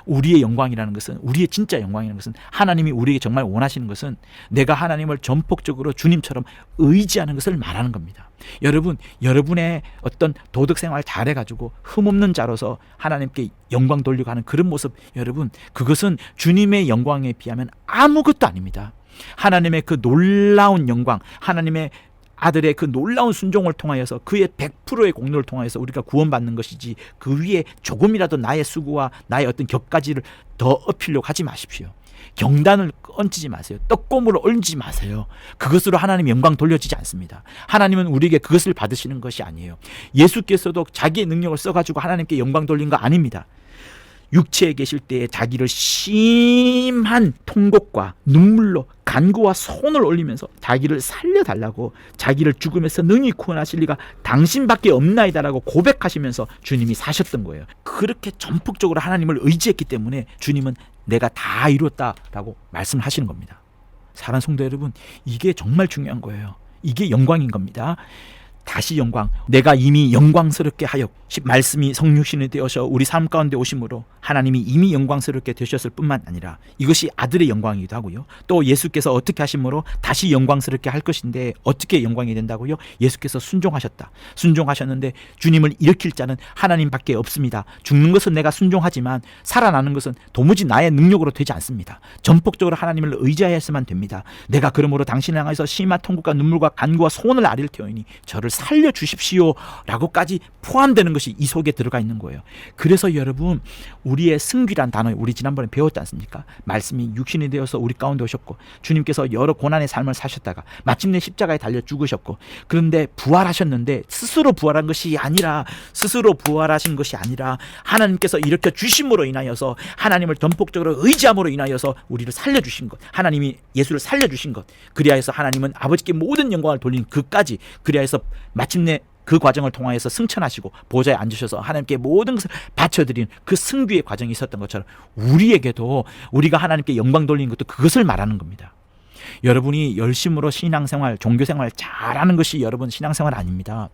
우리의 영광이라는 것은, 우리의 진짜 영광이라는 것은, 하나님이 우리에게 정말 원하시는 것은 내가 하나님을 전폭적으로 주님처럼 의지하는 것을 말하는 겁니다. 여러분, 여러분의 어떤 도덕생활 잘해가지고 흠없는 자로서 하나님께 영광 돌리고 하는 그런 모습, 여러분, 그것은 주님의 영광에 비하면 아무것도 아닙니다. 하나님의 그 놀라운 영광, 하나님의 아들의 그 놀라운 순종을 통하여서 그의 100%의 공로를 통하여서 우리가 구원받는 것이지, 그 위에 조금이라도 나의 수고와 나의 어떤 격가지를 더 엎으려고 하지 마십시오. 경단을 얹지 마세요. 떡고물을 얹지 마세요. 그것으로 하나님 영광 돌려지지 않습니다. 하나님은 우리에게 그것을 받으시는 것이 아니에요. 예수께서도 자기의 능력을 써가지고 하나님께 영광 돌린 거 아닙니다. 육체에 계실 때에 자기를 심한 통곡과 눈물로 간구와 소원을 올리면서 자기를 살려달라고, 자기를 죽음에서 능히 구원하실 리가 당신밖에 없나이다라고 고백하시면서 주님이 사셨던 거예요. 그렇게 전폭적으로 하나님을 의지했기 때문에 주님은 내가 다 이루었다라고 말씀하시는 겁니다. 사랑하는 성도 여러분, 이게 정말 중요한 거예요. 이게 영광인 겁니다. 다시 영광, 내가 이미 영광스럽게 하여 말씀이 성육신이 되어서 우리 삶 가운데 오심으로 하나님이 이미 영광스럽게 되셨을 뿐만 아니라 이것이 아들의 영광이기도 하고요. 또 예수께서 어떻게 하심으로 다시 영광스럽게 할 것인데 어떻게 영광이 된다고요? 예수께서 순종하셨는데 주님을 일으킬 자는 하나님밖에 없습니다. 죽는 것은 내가 순종하지만 살아나는 것은 도무지 나의 능력으로 되지 않습니다. 전폭적으로 하나님을 의지하여야만 됩니다. 내가 그러므로 당신을 향해서 심한 통곡과 눈물과 간구와 소원을 아릴 테오니 저를 살려주십시오 라고까지 포함되는 것이 이 속에 들어가 있는 거예요. 그래서 여러분, 우리의 승귀란 단어 우리 지난번에 배웠지 않습니까? 말씀이 육신이 되어서 우리 가운데 오셨고 주님께서 여러 고난의 삶을 사셨다가 마침내 십자가에 달려 죽으셨고, 그런데 부활하셨는데 스스로 부활한 것이 아니라 하나님께서 일으켜 주심으로 인하여서, 하나님을 전폭적으로 의지함으로 인하여서 우리를 살려주신 것, 하나님이 예수를 살려주신 것, 그리하여서 하나님은 아버지께 모든 영광을 돌린 그까지, 그리하여서 마침내 그 과정을 통하여서 승천하시고 보좌에 앉으셔서 하나님께 모든 것을 바쳐드린 그 승귀의 과정이 있었던 것처럼, 우리에게도 우리가 하나님께 영광 돌리는 것도 그것을 말하는 겁니다. 여러분이 열심으로 신앙생활, 종교생활 잘하는 것이 여러분 신앙생활 아닙니다.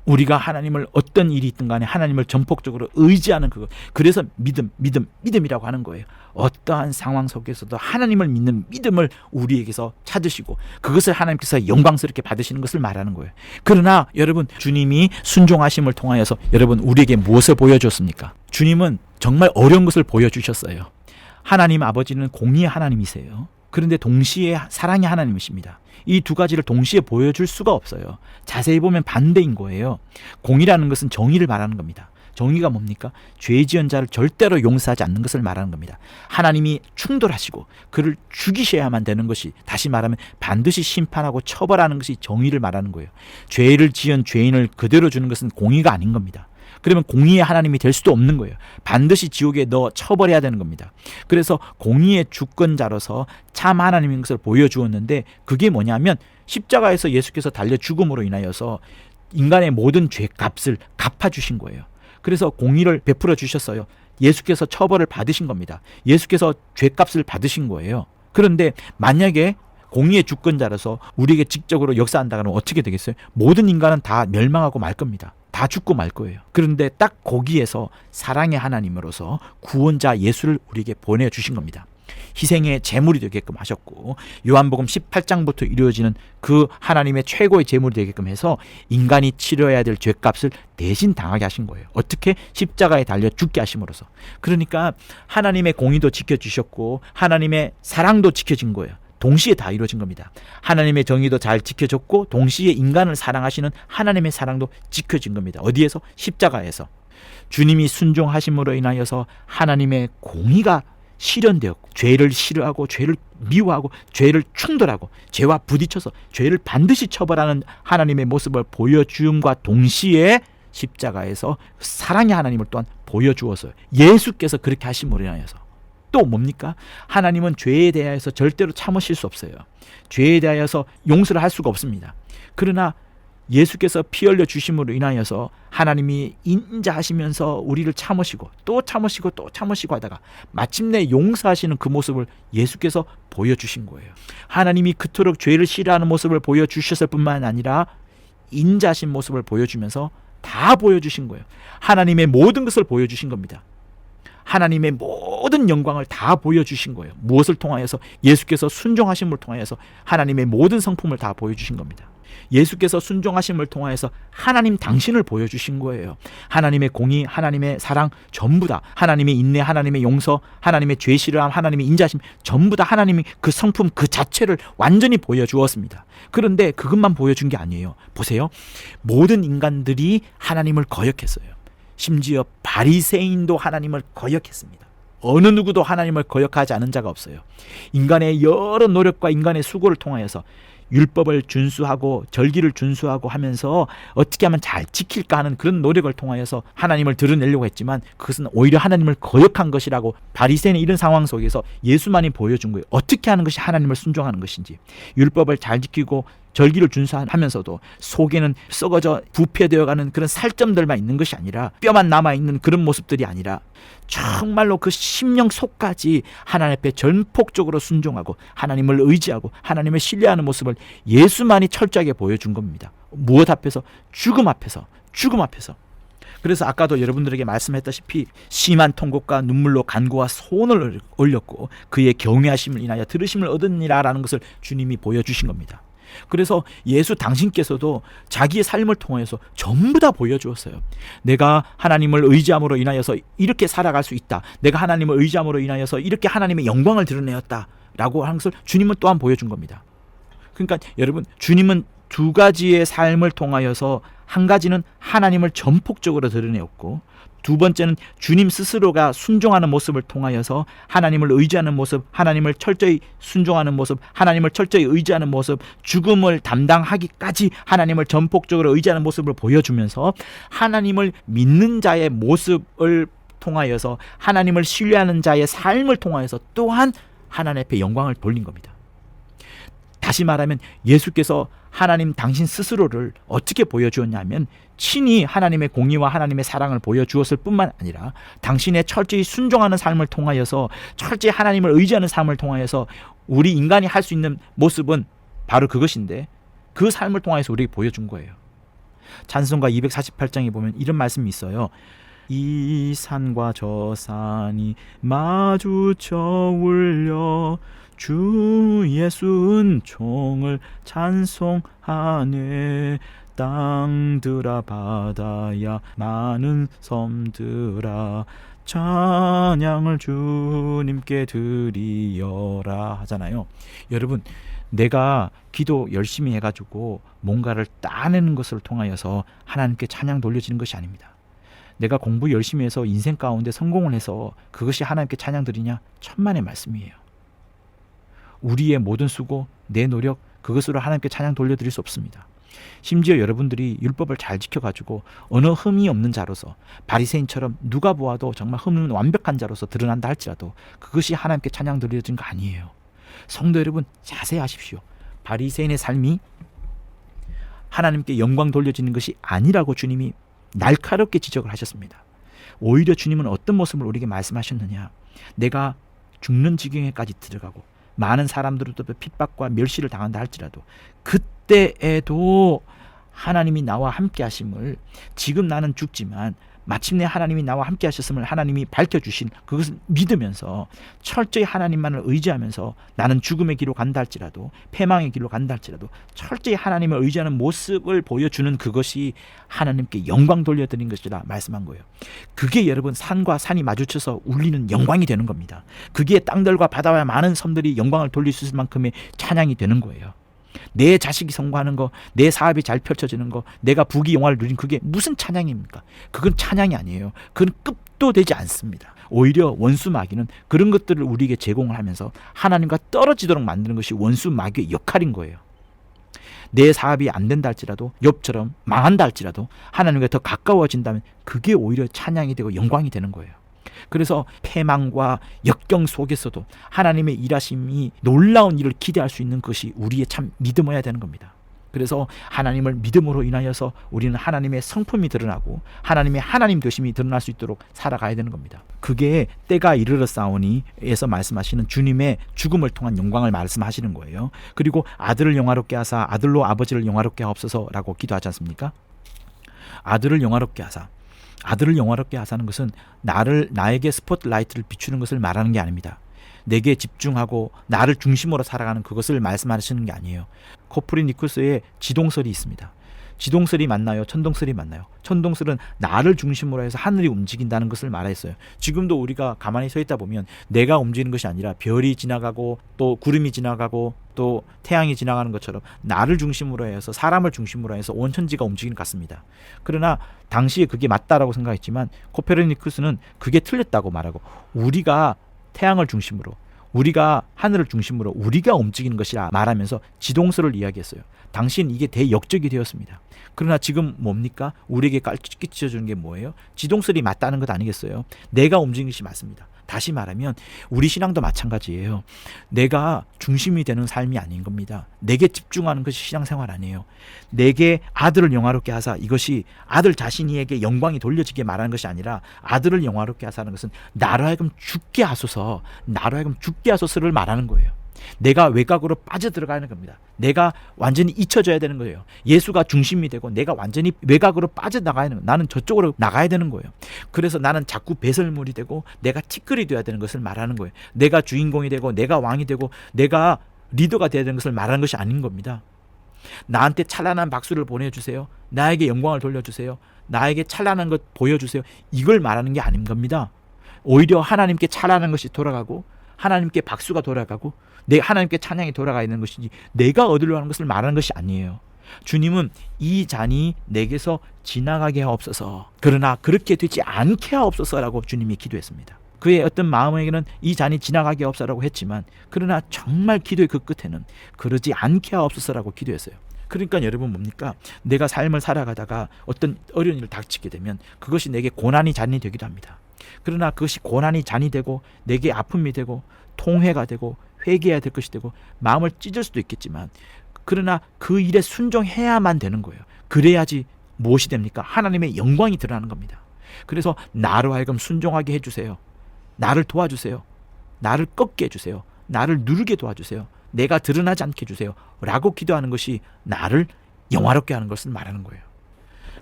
우리가 하나님을 어떤 일이 있든 간에 하나님을 전폭적으로 의지하는 그것, 그래서 믿음이라고 하는 거예요. 어떠한 상황 속에서도 하나님을 믿는 믿음을 우리에게서 찾으시고 그것을 하나님께서 영광스럽게 받으시는 것을 말하는 거예요. 그러나 여러분, 주님이 순종하심을 통하여서 여러분 우리에게 무엇을 보여줬습니까? 주님은 정말 어려운 것을 보여주셨어요. 하나님 아버지는 공의의 하나님이세요. 그런데 동시에 사랑의 하나님이십니다. 이 두 가지를 동시에 보여줄 수가 없어요. 자세히 보면 반대인 거예요. 공의라는 것은 정의를 말하는 겁니다. 정의가 뭡니까? 죄 지은 자를 절대로 용서하지 않는 것을 말하는 겁니다. 하나님이 충돌하시고 그를 죽이셔야만 되는 것이, 다시 말하면 반드시 심판하고 처벌하는 것이 정의를 말하는 거예요. 죄를 지은 죄인을 그대로 주는 것은 공의가 아닌 겁니다. 그러면 공의의 하나님이 될 수도 없는 거예요. 반드시 지옥에 넣어 처벌해야 되는 겁니다. 그래서 공의의 주권자로서 참 하나님인 것을 보여주었는데, 그게 뭐냐면 십자가에서 예수께서 달려 죽음으로 인하여서 인간의 모든 죄값을 갚아주신 거예요. 그래서 공의를 베풀어 주셨어요. 예수께서 처벌을 받으신 겁니다. 예수께서 죄값을 받으신 거예요. 그런데 만약에 공의의 주권자라서 우리에게 직접적으로 역사한다면 어떻게 되겠어요? 모든 인간은 다 멸망하고 말 겁니다. 다 죽고 말 거예요. 그런데 딱 거기에서 사랑의 하나님으로서 구원자 예수를 우리에게 보내주신 겁니다. 희생의 제물이 되게끔 하셨고, 요한복음 18장부터 이루어지는 그 하나님의 최고의 제물이 되게끔 해서 인간이 치러야 될 죄값을 대신 당하게 하신 거예요. 어떻게? 십자가에 달려 죽게 하심으로써. 그러니까 하나님의 공의도 지켜주셨고 하나님의 사랑도 지켜진 거예요. 동시에 다 이루어진 겁니다. 하나님의 정의도 잘 지켜졌고 동시에 인간을 사랑하시는 하나님의 사랑도 지켜진 겁니다. 어디에서? 십자가에서. 주님이 순종하심으로 인하여서 하나님의 공의가 실현되었고, 죄를 싫어하고 죄를 미워하고 죄를 충돌하고 죄와 부딪혀서 죄를 반드시 처벌하는 하나님의 모습을 보여주음과 동시에 십자가에서 사랑의 하나님을 또한 보여주었어요. 예수께서 그렇게 하심으로 인하여서. 또 뭡니까? 하나님은 죄에 대하여서 절대로 참으실 수 없어요. 죄에 대하여서 용서를 할 수가 없습니다. 그러나 예수께서 피 흘려 주심으로 인하여서 하나님이 인자하시면서 우리를 참으시고 또 참으시고 또 참으시고 하다가 마침내 용서하시는 그 모습을 예수께서 보여주신 거예요. 하나님이 그토록 죄를 싫어하는 모습을 보여주셨을 뿐만 아니라 인자하신 모습을 보여주면서 다 보여주신 거예요. 하나님의 모든 것을 보여주신 겁니다. 하나님의 모든 영광을 다 보여주신 거예요. 무엇을 통하여서? 예수께서 순종하심을 통하여서 하나님의 모든 성품을 다 보여주신 겁니다. 예수께서 순종하심을 통하여서 하나님 당신을 보여주신 거예요. 하나님의 공의, 하나님의 사랑 전부 다, 하나님의 인내, 하나님의 용서, 하나님의 죄 싫어함, 하나님의 인자심 전부 다 하나님이 그 성품 그 자체를 완전히 보여주었습니다. 그런데 그것만 보여준 게 아니에요. 보세요. 모든 인간들이 하나님을 거역했어요. 심지어 바리새인도 하나님을 거역했습니다. 어느 누구도 하나님을 거역하지 않은 자가 없어요. 인간의 여러 노력과 인간의 수고를 통하여서 율법을 준수하고 절기를 준수하고 하면서 어떻게 하면 잘 지킬까 하는 그런 노력을 통하여서 하나님을 드러내려고 했지만 그것은 오히려 하나님을 거역한 것이라고 바리새인의 이런 상황 속에서 예수만이 보여준 거예요. 어떻게 하는 것이 하나님을 순종하는 것인지. 율법을 잘 지키고 절기를 준수하면서도 속에는 썩어져 부패되어가는 그런 살점들만 있는 것이 아니라, 뼈만 남아있는 그런 모습들이 아니라 정말로 그 심령 속까지 하나님 앞에 전폭적으로 순종하고 하나님을 의지하고 하나님을 신뢰하는 모습을 예수만이 철저하게 보여준 겁니다. 무엇 앞에서? 죽음 앞에서. 죽음 앞에서. 그래서 아까도 여러분들에게 말씀했다시피 심한 통곡과 눈물로 간구와 소원을 올렸고 그의 경외하심을 인하여 들으심을 얻으니라라는 것을 주님이 보여주신 겁니다. 그래서 예수 당신께서도 자기의 삶을 통해서 전부 다 보여주었어요. 내가 하나님을 의지함으로 인하여서 이렇게 살아갈 수 있다. 내가 하나님을 의지함으로 인하여서 이렇게 하나님의 영광을 드러내었다 라고 하는 것을 주님은 또한 보여준 겁니다. 그러니까 여러분, 주님은 두 가지의 삶을 통하여서 한 가지는 하나님을 전폭적으로 드러내었고, 두 번째는 주님 스스로가 순종하는 모습을 통하여서 하나님을 의지하는 모습, 하나님을 철저히 순종하는 모습, 하나님을 철저히 의지하는 모습, 죽음을 담당하기까지 하나님을 전폭적으로 의지하는 모습을 보여주면서 하나님을 믿는 자의 모습을 통하여서, 하나님을 신뢰하는 자의 삶을 통하여서 또한 하나님 앞에 영광을 돌린 겁니다. 다시 말하면 예수께서 하나님 당신 스스로를 어떻게 보여주었냐면, 친히 하나님의 공의와 하나님의 사랑을 보여주었을 뿐만 아니라 당신의 철저히 순종하는 삶을 통하여서, 철저히 하나님을 의지하는 삶을 통하여서 우리 인간이 할 수 있는 모습은 바로 그것인데, 그 삶을 통하여서 우리에게 보여준 거예요. 찬송가 248장에 보면 이런 말씀이 있어요. 이 산과 저 산이 마주쳐 울려 주 예수 은총을 찬송하네. 땅들아 바다야 많은 섬들아 찬양을 주님께 드리여라 하잖아요. 여러분, 내가 기도 열심히 해가지고 뭔가를 따내는 것을 통하여서 하나님께 찬양 돌려지는 것이 아닙니다. 내가 공부 열심히 해서 인생 가운데 성공을 해서 그것이 하나님께 찬양 드리냐? 천만의 말씀이에요. 우리의 모든 수고, 내 노력, 그것으로 하나님께 찬양 돌려드릴 수 없습니다. 심지어 여러분들이 율법을 잘 지켜가지고 어느 흠이 없는 자로서, 바리새인처럼 누가 보아도 정말 흠은 완벽한 자로서 드러난다 할지라도 그것이 하나님께 찬양 돌려지는 거 아니에요. 성도 여러분, 자세히 하십시오. 바리새인의 삶이 하나님께 영광 돌려지는 것이 아니라고 주님이 날카롭게 지적을 하셨습니다. 오히려 주님은 어떤 모습을 우리에게 말씀하셨느냐? 내가 죽는 지경에까지 들어가고 많은 사람들로부터 핍박과 멸시를 당한다 할지라도 그때에도 하나님이 나와 함께 하심을, 지금 나는 죽지만 마침내 하나님이 나와 함께 하셨음을 하나님이 밝혀주신 그것을 믿으면서 철저히 하나님만을 의지하면서, 나는 죽음의 길로 간다 할지라도, 패망의 길로 간다 할지라도 철저히 하나님을 의지하는 모습을 보여주는 그것이 하나님께 영광 돌려드린 것이라 말씀한 거예요. 그게 여러분 산과 산이 마주쳐서 울리는 영광이 되는 겁니다. 그게 땅들과 바다와 많은 섬들이 영광을 돌릴 수 있을 만큼의 찬양이 되는 거예요. 내 자식이 성공하는 거, 내 사업이 잘 펼쳐지는 거, 내가 부귀 영화를 누린 그게 무슨 찬양입니까? 그건 찬양이 아니에요. 그건 급도 되지 않습니다. 오히려 원수 마귀는 그런 것들을 우리에게 제공을 하면서 하나님과 떨어지도록 만드는 것이 원수 마귀의 역할인 거예요. 내 사업이 안 된다 할지라도, 욥처럼 망한다 할지라도 하나님과 더 가까워진다면 그게 오히려 찬양이 되고 영광이 되는 거예요. 그래서 패망과 역경 속에서도 하나님의 일하심이 놀라운 일을 기대할 수 있는 것이 우리의 참 믿음이어야 되는 겁니다. 그래서 하나님을 믿음으로 인하여서 우리는 하나님의 성품이 드러나고 하나님의 하나님 되심이 드러날 수 있도록 살아가야 되는 겁니다. 그게 때가 이르렀사오니에서 말씀하시는 주님의 죽음을 통한 영광을 말씀하시는 거예요. 그리고 아들을 영화롭게 하사 아들로 아버지를 영화롭게 하옵소서라고 기도하지 않습니까? 아들을 영화롭게 하사, 아들을 영화롭게 하사는 것은 나에게 스포트라이트를 비추는 것을 말하는 게 아닙니다. 내게 집중하고 나를 중심으로 살아가는 그것을 말씀하시는 게 아니에요. 코프르니쿠스의 지동설이 있습니다. 지동설이 맞나요? 천동설이 맞나요? 천동설은 나를 중심으로 해서 하늘이 움직인다는 것을 말했어요. 지금도 우리가 가만히 서 있다 보면 내가 움직이는 것이 아니라 별이 지나가고 또 구름이 지나가고 또 태양이 지나가는 것처럼 나를 중심으로 해서, 사람을 중심으로 해서 온 천지가 움직이는 것 같습니다. 그러나 당시에 그게 맞다라고 생각했지만 코페르니쿠스는 그게 틀렸다고 말하고, 우리가 태양을 중심으로, 우리가 하늘을 중심으로 우리가 움직이는 것이라 말하면서 지동설을 이야기했어요. 당시엔 이게 대역적이 되었습니다. 그러나 지금 뭡니까? 우리에게 끼쳐주는 게 뭐예요? 지동설이 맞다는 것 아니겠어요? 내가 움직이는 것이 맞습니다. 다시 말하면 우리 신앙도 마찬가지예요. 내가 중심이 되는 삶이 아닌 겁니다. 내게 집중하는 것이 신앙생활 아니에요. 내게 아들을 영화롭게 하사, 이것이 아들 자신에게 영광이 돌려지게 말하는 것이 아니라 아들을 영화롭게 하사는 것은 나로 하여금 죽게 하소서, 나로 하여금 죽게 하소서를 말하는 거예요. 내가 외곽으로 빠져들어가는 겁니다. 내가 완전히 잊혀져야 되는 거예요. 예수가 중심이 되고 내가 완전히 외곽으로 빠져나가야 되는 거예요. 나는 저쪽으로 나가야 되는 거예요. 그래서 나는 자꾸 배설물이 되고 내가 티끌이 되어야 되는 것을 말하는 거예요. 내가 주인공이 되고 내가 왕이 되고 내가 리더가 되어야 되는 것을 말하는 것이 아닌 겁니다. 나한테 찬란한 박수를 보내주세요. 나에게 영광을 돌려주세요. 나에게 찬란한 것 보여주세요. 이걸 말하는 게 아닌 겁니다. 오히려 하나님께 찬란한 것이 돌아가고 하나님께 박수가 돌아가고 내 하나님께 찬양이 돌아가 있는 것이지 내가 얻으려고 하는 것을 말하는 것이 아니에요. 주님은 이 잔이 내게서 지나가게 하옵소서, 그러나 그렇게 되지 않게 하옵소서라고 주님이 기도했습니다. 그의 어떤 마음에게는 이 잔이 지나가게 하옵소서라고 했지만, 그러나 정말 기도의 그 끝에는 그러지 않게 하옵소서라고 기도했어요. 그러니까 여러분 뭡니까? 내가 삶을 살아가다가 어떤 어려운 일을 닥치게 되면 그것이 내게 고난이 잔이 되기도 합니다. 그러나 그것이 고난이 잔이 되고 내게 아픔이 되고 통회가 되고 회개해야 될 것이 되고 마음을 찢을 수도 있겠지만, 그러나 그 일에 순종해야만 되는 거예요. 그래야지 무엇이 됩니까? 하나님의 영광이 드러나는 겁니다. 그래서 나로 하여금 순종하게 해주세요. 나를 도와주세요. 나를 꺾게 해주세요. 나를 누르게 도와주세요. 내가 드러나지 않게 해주세요 라고 기도하는 것이 나를 영화롭게 하는 것을 말하는 거예요.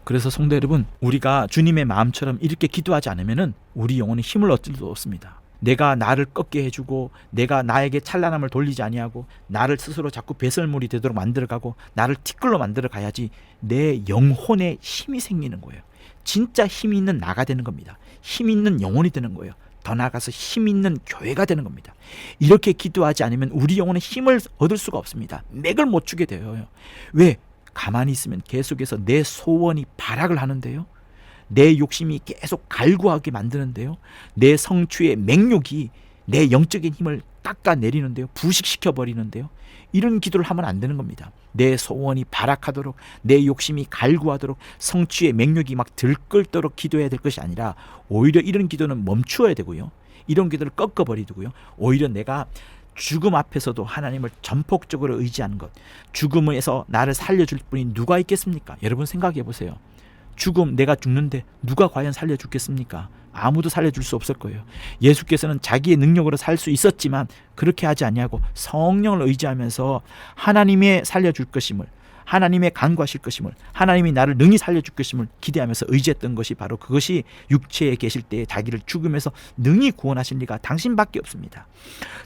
그래서 성도 여러분, 우리가 주님의 마음처럼 이렇게 기도하지 않으면 우리 영혼의 힘을 얻을 수 없습니다. 내가 나를 꺾게 해주고 내가 나에게 찬란함을 돌리지 아니하고 나를 스스로 자꾸 배설물이 되도록 만들어가고 나를 티끌로 만들어 가야지 내 영혼에 힘이 생기는 거예요. 진짜 힘이 있는 나가 되는 겁니다. 힘 있는 영혼이 되는 거예요. 더 나아가서 힘 있는 교회가 되는 겁니다. 이렇게 기도하지 않으면 우리 영혼의 힘을 얻을 수가 없습니다. 맥을 못 추게 돼요. 왜? 가만히 있으면 계속해서 내 소원이 발악을 하는데요, 내 욕심이 계속 갈구하게 만드는데요, 내 성취의 맹욕이 내 영적인 힘을 깎아내리는데요, 부식시켜버리는데요, 이런 기도를 하면 안 되는 겁니다. 내 소원이 발악하도록, 내 욕심이 갈구하도록, 성취의 맹욕이 막 들끓도록 기도해야 될 것이 아니라, 오히려 이런 기도는 멈추어야 되고요, 이런 기도를 꺾어버리고요, 오히려 내가 죽음 앞에서도 하나님을 전폭적으로 의지하는 것, 죽음에서 나를 살려줄 분이 누가 있겠습니까? 여러분 생각해 보세요. 죽음, 내가 죽는데 누가 과연 살려주겠습니까? 아무도 살려줄 수 없을 거예요. 예수께서는 자기의 능력으로 살 수 있었지만 그렇게 하지 아니하고 성령을 의지하면서 하나님의 살려줄 것임을, 하나님의 간구하실 것임을, 하나님이 나를 능히 살려줄 것임을 기대하면서 의지했던 것이 바로 그것이 육체에 계실 때에 자기를 죽음에서 능히 구원하실 리가 당신밖에 없습니다.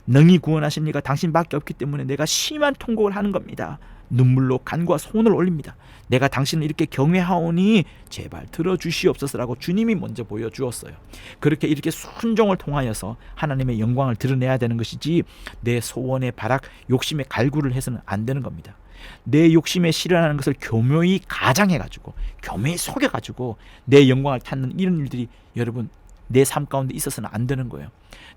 능히 구원하실 리가 당신밖에 없기 때문에 내가 심한 통곡을 하는 겁니다. 눈물로 간구와 손을 올립니다. 내가 당신을 이렇게 경외하오니 제발 들어주시옵소서라고 주님이 먼저 보여주었어요. 그렇게 이렇게 순종을 통하여서 하나님의 영광을 드러내야 되는 것이지, 내 소원의 발악, 욕심의 갈구를 해서는 안 되는 겁니다. 내 욕심에 실현하는 것을 교묘히 가장해가지고 교묘히 속여가지고 내 영광을 찾는 이런 일들이 여러분 내 삶 가운데 있어서는 안 되는 거예요.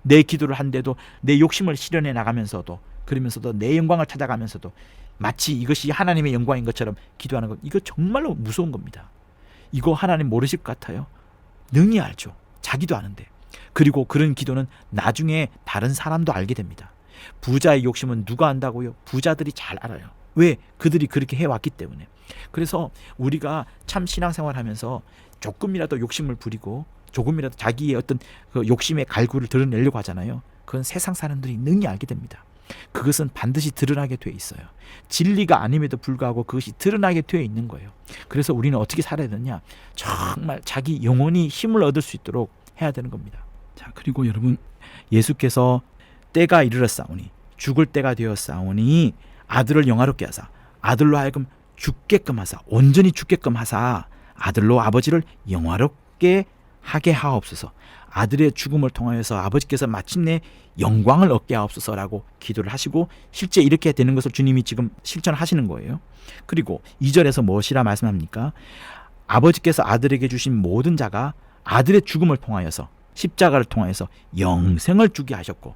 내 기도를 한데도 내 욕심을 실현해 나가면서도, 그러면서도 내 영광을 찾아가면서도 마치 이것이 하나님의 영광인 것처럼 기도하는 것, 이거 정말로 무서운 겁니다. 이거 하나님 모르실 것 같아요? 능히 알죠. 자기도 아는데. 그리고 그런 기도는 나중에 다른 사람도 알게 됩니다. 부자의 욕심은 누가 안다고요? 부자들이 잘 알아요. 왜? 그들이 그렇게 해왔기 때문에. 그래서 우리가 참 신앙생활 하면서 조금이라도 욕심을 부리고 조금이라도 자기의 어떤 그 욕심의 갈구를 드러내려고 하잖아요. 그건 세상 사람들이 능히 알게 됩니다. 그것은 반드시 드러나게 돼 있어요. 진리가 아님에도 불구하고 그것이 드러나게 되어 있는 거예요. 그래서 우리는 어떻게 살아야 되느냐? 정말 자기 영혼이 힘을 얻을 수 있도록 해야 되는 겁니다. 자, 그리고 여러분, 예수께서 때가 이르렀사오니, 죽을 때가 되었사오니 아들을 영화롭게 하사, 아들로 하여금 죽게끔 하사, 온전히 죽게끔 하사 아들로 아버지를 영화롭게 하게 하옵소서. 아들의 죽음을 통하여서 아버지께서 마침내 영광을 얻게 하옵소서라고 기도를 하시고, 실제 이렇게 되는 것을 주님이 지금 실천하시는 거예요. 그리고 2절에서 무엇이라 말씀합니까? 아버지께서 아들에게 주신 모든 자가 아들의 죽음을 통하여서, 십자가를 통하여서 영생을 주게 하셨고,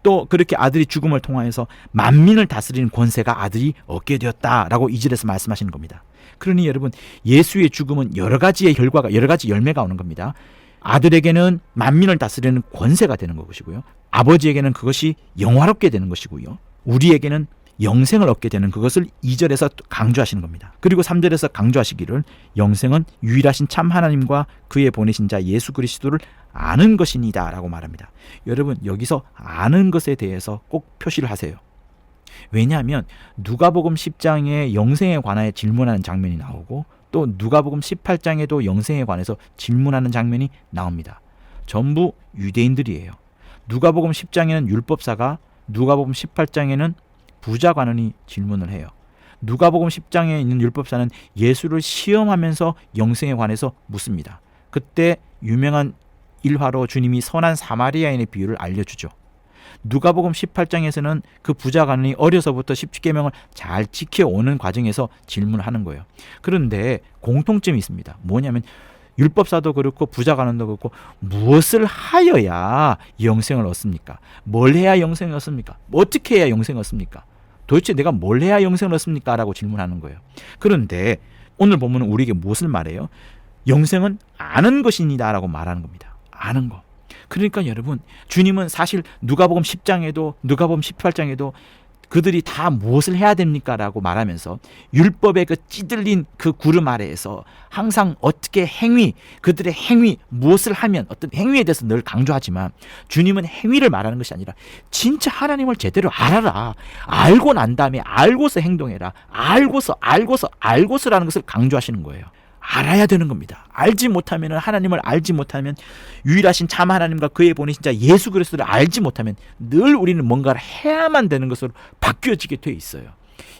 또 그렇게 아들이 죽음을 통하여서 만민을 다스리는 권세가 아들이 얻게 되었다라고 2절에서 말씀하시는 겁니다. 그러니 여러분, 예수의 죽음은 여러 가지의 결과가, 여러 가지 열매가 오는 겁니다. 아들에게는 만민을 다스리는 권세가 되는 것이고요, 아버지에게는 그것이 영화롭게 되는 것이고요, 우리에게는 영생을 얻게 되는 그것을 2절에서 강조하시는 겁니다. 그리고 3절에서 강조하시기를 영생은 유일하신 참 하나님과 그의 보내신 자 예수 그리스도를 아는 것이니다 라고 말합니다. 여러분, 여기서 아는 것에 대해서 꼭 표시를 하세요. 왜냐하면 누가복음 10장에 영생에 관하여 질문하는 장면이 나오고, 또 누가복음 18장에도 영생에 관해서 질문하는 장면이 나옵니다. 전부 유대인들이에요. 누가복음 10장에는 율법사가, 누가복음 18장에는 부자관원이 질문을 해요. 누가복음 10장에 있는 율법사는 예수를 시험하면서 영생에 관해서 묻습니다. 그때 유명한 일화로 주님이 선한 사마리아인의 비유를 알려주죠. 누가복음 18장에서는 그 부자간이 어려서부터 10계명을 잘 지켜오는 과정에서 질문하는 거예요. 그런데 공통점이 있습니다. 뭐냐면 율법사도 그렇고 부자간도 그렇고 무엇을 하여야 영생을 얻습니까? 뭘 해야 영생을 얻습니까? 어떻게 해야 영생을 얻습니까? 도대체 내가 뭘 해야 영생을 얻습니까? 라고 질문하는 거예요. 그런데 오늘 보면 우리에게 무엇을 말해요? 영생은 아는 것이니다 라고 말하는 겁니다. 아는 거. 그러니까 여러분, 주님은 사실 누가복음 10장에도 누가복음 18장에도 그들이 다 무엇을 해야 됩니까? 라고 말하면서 율법의 그 찌들린 그 구름 아래에서 항상 어떻게 그들의 행위, 무엇을 하면 어떤 행위에 대해서 늘 강조하지만 주님은 행위를 말하는 것이 아니라 진짜 하나님을 제대로 알아라. 알고 난 다음에 알고서 행동해라. 알고서라는 것을 강조하시는 거예요. 알아야 되는 겁니다. 하나님을 알지 못하면 유일하신 참 하나님과 그의 보내신 자 예수 그리스도를 알지 못하면 늘 우리는 뭔가를 해야만 되는 것으로 바뀌어지게 돼 있어요.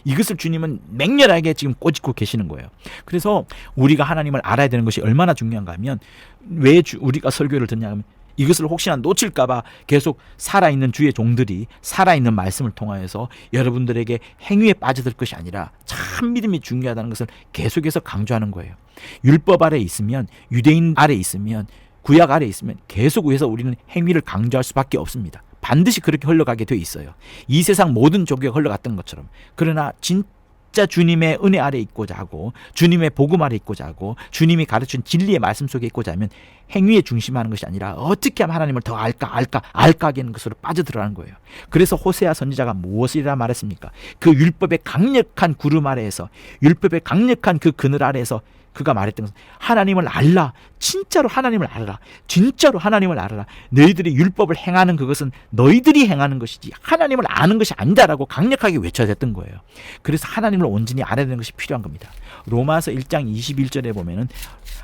이것을 주님은 맹렬하게 지금 꼬집고 계시는 거예요. 그래서 우리가 하나님을 알아야 되는 것이 얼마나 중요한가 하면 왜 우리가 설교를 듣냐 하면 이것을 혹시나 놓칠까 봐 계속 살아있는 주의 종들이 살아있는 말씀을 통하여서 여러분들에게 행위에 빠져들 것이 아니라 참 믿음이 중요하다는 것을 계속해서 강조하는 거예요. 율법 아래 있으면, 유대인 아래 있으면, 구약 아래 있으면 계속해서 우리는 행위를 강조할 수밖에 없습니다. 반드시 그렇게 흘러가게 돼 있어요. 이 세상 모든 종교가 흘러갔던 것처럼. 그러나 진짜 주님의 은혜 아래 있고자 하고 주님의 복음 아래 있고자 하고 주님이 가르친 진리의 말씀 속에 있고자 하면 행위에 중심하는 것이 아니라 어떻게 하면 하나님을 더 알까 하는 것으로 빠져들어가는 거예요. 그래서 호세아 선지자가 무엇이라 말했습니까? 그 율법의 강력한 구름 아래에서, 율법의 강력한 그 그늘 아래에서 그가 말했던 것은 하나님을 알라. 진짜로 하나님을 알아라. 진짜로 하나님을 알아라. 너희들이 율법을 행하는 그것은 너희들이 행하는 것이지 하나님을 아는 것이 아니다라고 강력하게 외쳐야 됐던 거예요. 그래서 하나님을 온전히 알아야 되는 것이 필요한 겁니다. 로마서 1장 21절에 보면은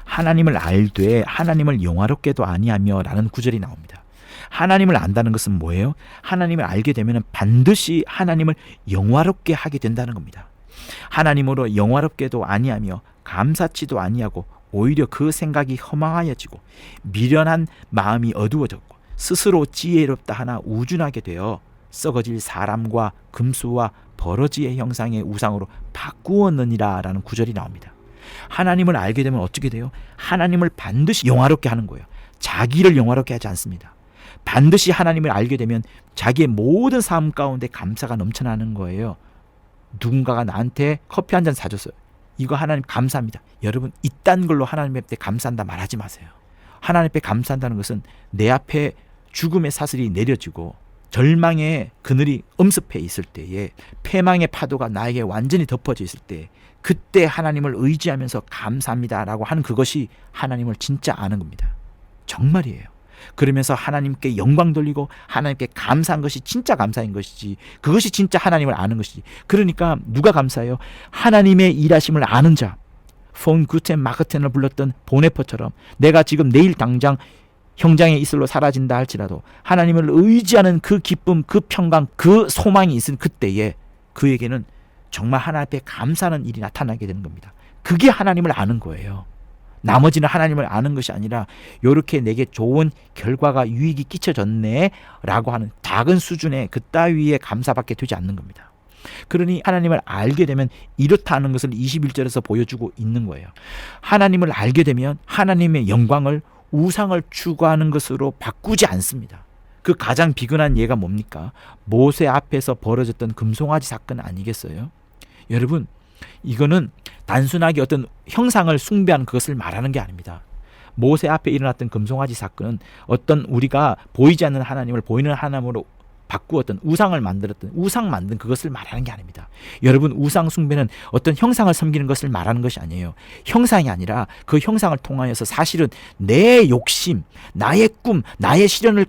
하나님을 알되 하나님을 영화롭게도 아니하며 라는 구절이 나옵니다. 하나님을 안다는 것은 뭐예요? 하나님을 알게 되면 반드시 하나님을 영화롭게 하게 된다는 겁니다. 하나님으로 영화롭게도 아니하며 감사치도 아니하고 오히려 그 생각이 허망하여지고 미련한 마음이 어두워졌고 스스로 지혜롭다 하나 우준하게 되어 썩어질 사람과 금수와 버러지의 형상의 우상으로 바꾸었느니라 라는 구절이 나옵니다. 하나님을 알게 되면 어떻게 돼요? 하나님을 반드시 영화롭게 하는 거예요. 자기를 영화롭게 하지 않습니다. 반드시 하나님을 알게 되면 자기의 모든 삶 가운데 감사가 넘쳐나는 거예요. 누군가가 나한테 커피 한 잔 사줬어요. 이거 하나님 감사합니다. 여러분, 이딴 걸로 하나님 앞에 감사한다 말하지 마세요. 하나님 앞에 감사한다는 것은 내 앞에 죽음의 사슬이 내려지고 절망의 그늘이 엄습해 있을 때에, 패망의 파도가 나에게 완전히 덮어져 있을 때, 그때 하나님을 의지하면서 감사합니다라고 하는 그것이 하나님을 진짜 아는 겁니다. 정말이에요. 그러면서 하나님께 영광 돌리고 하나님께 감사한 것이 진짜 감사인 것이지, 그것이 진짜 하나님을 아는 것이지. 그러니까 누가 감사해요? 하나님의 일하심을 아는 자. 폰 구텐 마크텐을 불렀던 보네퍼처럼 내가 지금 내일 당장 형장의 이슬로 사라진다 할지라도 하나님을 의지하는 그 기쁨, 그 평강, 그 소망이 있은 그때에 그에게는 정말 하나님 앞에 감사하는 일이 나타나게 되는 겁니다. 그게 하나님을 아는 거예요. 나머지는 하나님을 아는 것이 아니라 이렇게 내게 좋은 결과가 유익이 끼쳐졌네 라고 하는 작은 수준의 그따위에 감사밖에 되지 않는 겁니다. 그러니 하나님을 알게 되면 이렇다 하는 것을 21절에서 보여주고 있는 거예요. 하나님을 알게 되면 하나님의 영광을 우상을 추구하는 것으로 바꾸지 않습니다. 그 가장 비근한 예가 뭡니까? 모세 앞에서 벌어졌던 금송아지 사건 아니겠어요? 여러분, 이거는 단순하게 어떤 형상을 숭배하는 그것을 말하는 게 아닙니다. 모세 앞에 일어났던 금송아지 사건은 어떤 우리가 보이지 않는 하나님을 보이는 하나님으로 바꾸었던, 우상을 만들었던, 우상 만든 그것을 말하는 게 아닙니다. 여러분, 우상 숭배는 어떤 형상을 섬기는 것을 말하는 것이 아니에요. 형상이 아니라 그 형상을 통하여서 사실은 내 욕심, 나의 꿈, 나의 실현을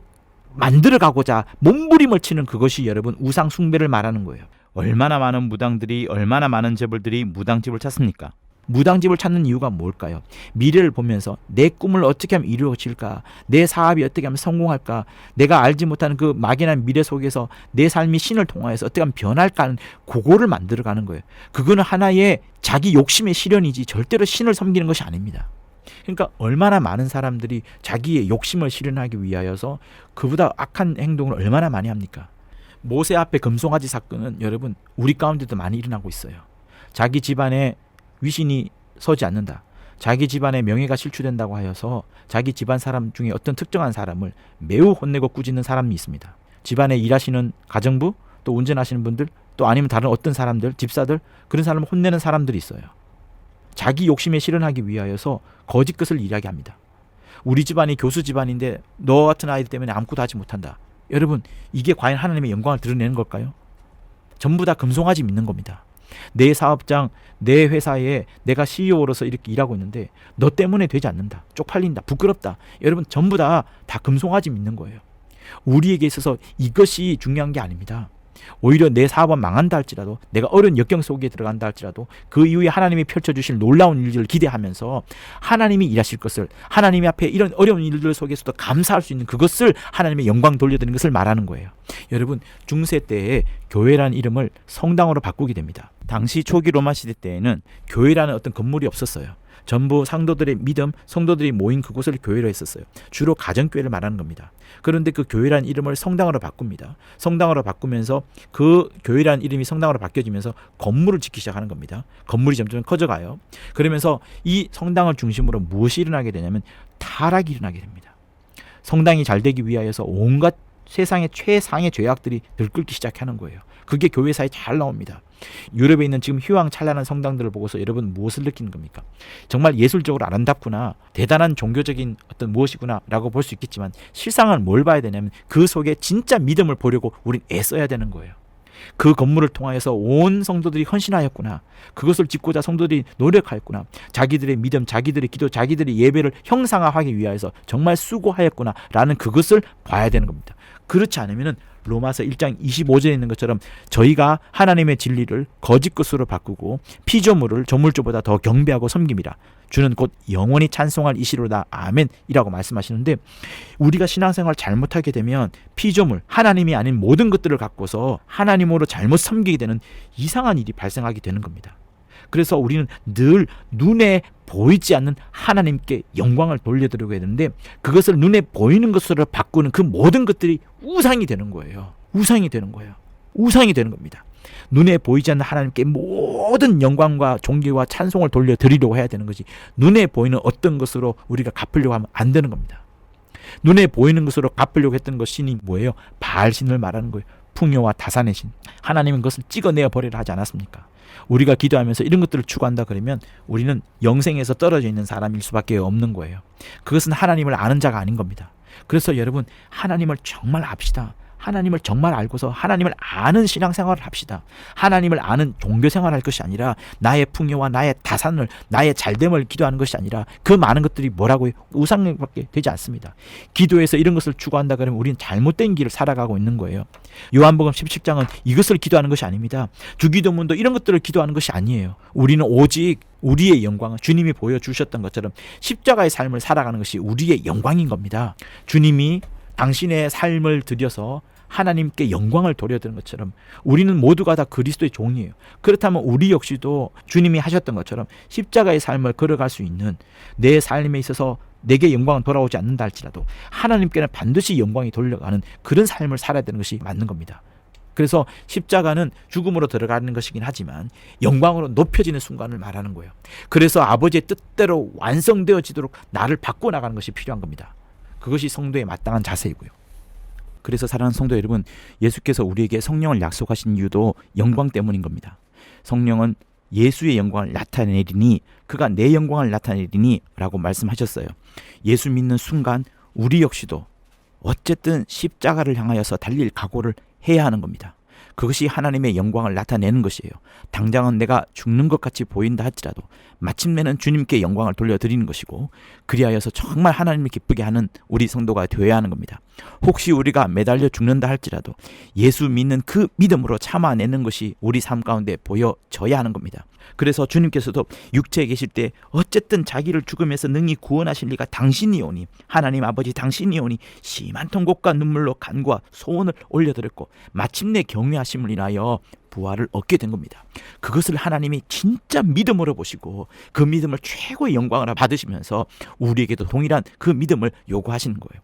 만들어가고자 몸부림을 치는 그것이 여러분 우상 숭배를 말하는 거예요. 얼마나 많은 무당들이, 얼마나 많은 재벌들이 무당집을 찾습니까? 무당집을 찾는 이유가 뭘까요? 미래를 보면서 내 꿈을 어떻게 하면 이루어질까? 내 사업이 어떻게 하면 성공할까? 내가 알지 못하는 그 막연한 미래 속에서 내 삶이 신을 통하여서 어떻게 하면 변할까 하는 그거를 만들어가는 거예요. 그거는 하나의 자기 욕심의 실현이지 절대로 신을 섬기는 것이 아닙니다. 그러니까 얼마나 많은 사람들이 자기의 욕심을 실현하기 위하여서 그보다 악한 행동을 얼마나 많이 합니까? 모세 앞에 금송아지 사건은 여러분 우리 가운데도 많이 일어나고 있어요. 자기 집안에 위신이 서지 않는다. 자기 집안의 명예가 실추된다고 하여서 자기 집안 사람 중에 어떤 특정한 사람을 매우 혼내고 꾸짖는 사람이 있습니다. 집안에 일하시는 가정부, 또 운전하시는 분들, 또 아니면 다른 어떤 사람들, 집사들, 그런 사람을 혼내는 사람들이 있어요. 자기 욕심에 실현하기 위하여서 거짓 것을 일하게 합니다. 우리 집안이 교수 집안인데 너 같은 아이들 때문에 아무것도 하지 못한다. 여러분, 이게 과연 하나님의 영광을 드러내는 걸까요? 전부 다 금송아지 믿는 겁니다. 내 사업장, 내 회사에 내가 CEO로서 이렇게 일하고 있는데 너 때문에 되지 않는다. 쪽팔린다. 부끄럽다. 여러분, 전부 다 금송아지 믿는 거예요. 우리에게 있어서 이것이 중요한 게 아닙니다. 오히려 내 사업은 망한다 할지라도, 내가 어려운 역경 속에 들어간다 할지라도 그 이후에 하나님이 펼쳐주실 놀라운 일들을 기대하면서 하나님이 일하실 것을, 하나님이 앞에 이런 어려운 일들 속에서도 감사할 수 있는 그것을 하나님의 영광 돌려드리는 것을 말하는 거예요. 여러분, 중세 때에 교회라는 이름을 성당으로 바꾸게 됩니다. 당시 초기 로마 시대 때에는 교회라는 어떤 건물이 없었어요. 전부 상도들의 믿음, 성도들이 모인 그곳을 교회로 했었어요. 주로 가정교회를 말하는 겁니다. 그런데 그 교회라는 이름을 성당으로 바꿉니다. 성당으로 바꾸면서 그 교회라는 이름이 성당으로 바뀌어지면서 건물을 짓기 시작하는 겁니다. 건물이 점점 커져가요. 그러면서 이 성당을 중심으로 무엇이 일어나게 되냐면 타락이 일어나게 됩니다. 성당이 잘 되기 위하여서 온갖 세상의 최상의 죄악들이 들끓기 시작하는 거예요. 그게 교회사에 잘 나옵니다. 유럽에 있는 지금 휘황찬란한 성당들을 보고서 여러분 무엇을 느끼는 겁니까? 정말 예술적으로 아름답구나, 대단한 종교적인 어떤 무엇이구나 라고 볼 수 있겠지만 실상은 뭘 봐야 되냐면 그 속에 진짜 믿음을 보려고 우린 애써야 되는 거예요. 그 건물을 통하여서 온 성도들이 헌신하였구나, 그것을 짓고자 성도들이 노력하였구나, 자기들의 믿음, 자기들의 기도, 자기들의 예배를 형상화하기 위하여서 정말 수고하였구나 라는 그것을 봐야 되는 겁니다. 그렇지 않으면 로마서 1장 25절에 있는 것처럼 저희가 하나님의 진리를 거짓 것으로 바꾸고 피조물을 조물주보다 더 경배하고 섬김이라. 주는 곧 영원히 찬송할 이시로다. 아멘이라고 말씀하시는데, 우리가 신앙생활 잘못하게 되면 피조물, 하나님이 아닌 모든 것들을 갖고서 하나님으로 잘못 섬기게 되는 이상한 일이 발생하게 되는 겁니다. 그래서 우리는 늘 눈에 보이지 않는 하나님께 영광을 돌려드리게 되는데, 그것을 눈에 보이는 것으로 바꾸는 그 모든 것들이 우상이 되는 거예요. 우상이 되는 거예요. 우상이 되는 겁니다. 눈에 보이지 않는 하나님께 모든 영광과 존귀와 찬송을 돌려드리려고 해야 되는 것이, 눈에 보이는 어떤 것으로 우리가 갚으려고 하면 안 되는 겁니다. 눈에 보이는 것으로 갚으려고 했던 것이 뭐예요? 바알신을 말하는 거예요. 풍요와 다산의 신. 하나님은 그것을 찍어내어 버리라 하지 않았습니까? 우리가 기도하면서 이런 것들을 추구한다 그러면 우리는 영생에서 떨어져 있는 사람일 수밖에 없는 거예요. 그것은 하나님을 아는 자가 아닌 겁니다. 그래서 여러분, 하나님을 정말 압시다. 하나님을 정말 알고서 하나님을 아는 신앙생활을 합시다. 하나님을 아는 종교생활을 할 것이 아니라 나의 풍요와 나의 다산을, 나의 잘됨을 기도하는 것이 아니라 그 많은 것들이 뭐라고요? 우상밖에 되지 않습니다. 기도해서 이런 것을 추구한다 그러면 우리는 잘못된 길을 살아가고 있는 거예요. 요한복음 17장은 이것을 기도하는 것이 아닙니다. 주기도문도 이런 것들을 기도하는 것이 아니에요. 우리는 오직 우리의 영광은 주님이 보여주셨던 것처럼 십자가의 삶을 살아가는 것이 우리의 영광인 겁니다. 주님이 당신의 삶을 들여서 하나님께 영광을 돌려드는 것처럼 우리는 모두가 다 그리스도의 종이에요. 그렇다면 우리 역시도 주님이 하셨던 것처럼 십자가의 삶을 걸어갈 수 있는, 내 삶에 있어서 내게 영광은 돌아오지 않는다 할지라도 하나님께는 반드시 영광이 돌려가는 그런 삶을 살아야 되는 것이 맞는 겁니다. 그래서 십자가는 죽음으로 들어가는 것이긴 하지만 영광으로 높여지는 순간을 말하는 거예요. 그래서 아버지의 뜻대로 완성되어지도록 나를 바꿔나가는 것이 필요한 겁니다. 그것이 성도의 마땅한 자세이고요. 그래서 사랑하는 성도 여러분, 예수께서 우리에게 성령을 약속하신 이유도 영광 때문인 겁니다. 성령은 예수의 영광을 나타내리니, 그가 내 영광을 나타내리니 라고 말씀하셨어요. 예수 믿는 순간 우리 역시도 어쨌든 십자가를 향하여서 달릴 각오를 해야 하는 겁니다. 그것이 하나님의 영광을 나타내는 것이에요. 당장은 내가 죽는 것 같이 보인다 할지라도 마침내는 주님께 영광을 돌려드리는 것이고, 그리하여서 정말 하나님을 기쁘게 하는 우리 성도가 되어야 하는 겁니다. 혹시 우리가 매달려 죽는다 할지라도 예수 믿는 그 믿음으로 참아내는 것이 우리 삶 가운데 보여져야 하는 겁니다. 그래서 주님께서도 육체에 계실 때 어쨌든 자기를 죽음에서 능히 구원하실 리가 당신이오니, 하나님 아버지 당신이오니 심한 통곡과 눈물로 간구와 소원을 올려드렸고 마침내 경외하심을 인하여 부활을 얻게 된 겁니다. 그것을 하나님이 진짜 믿음으로 보시고 그 믿음을 최고의 영광으로 받으시면서 우리에게도 동일한 그 믿음을 요구하시는 거예요.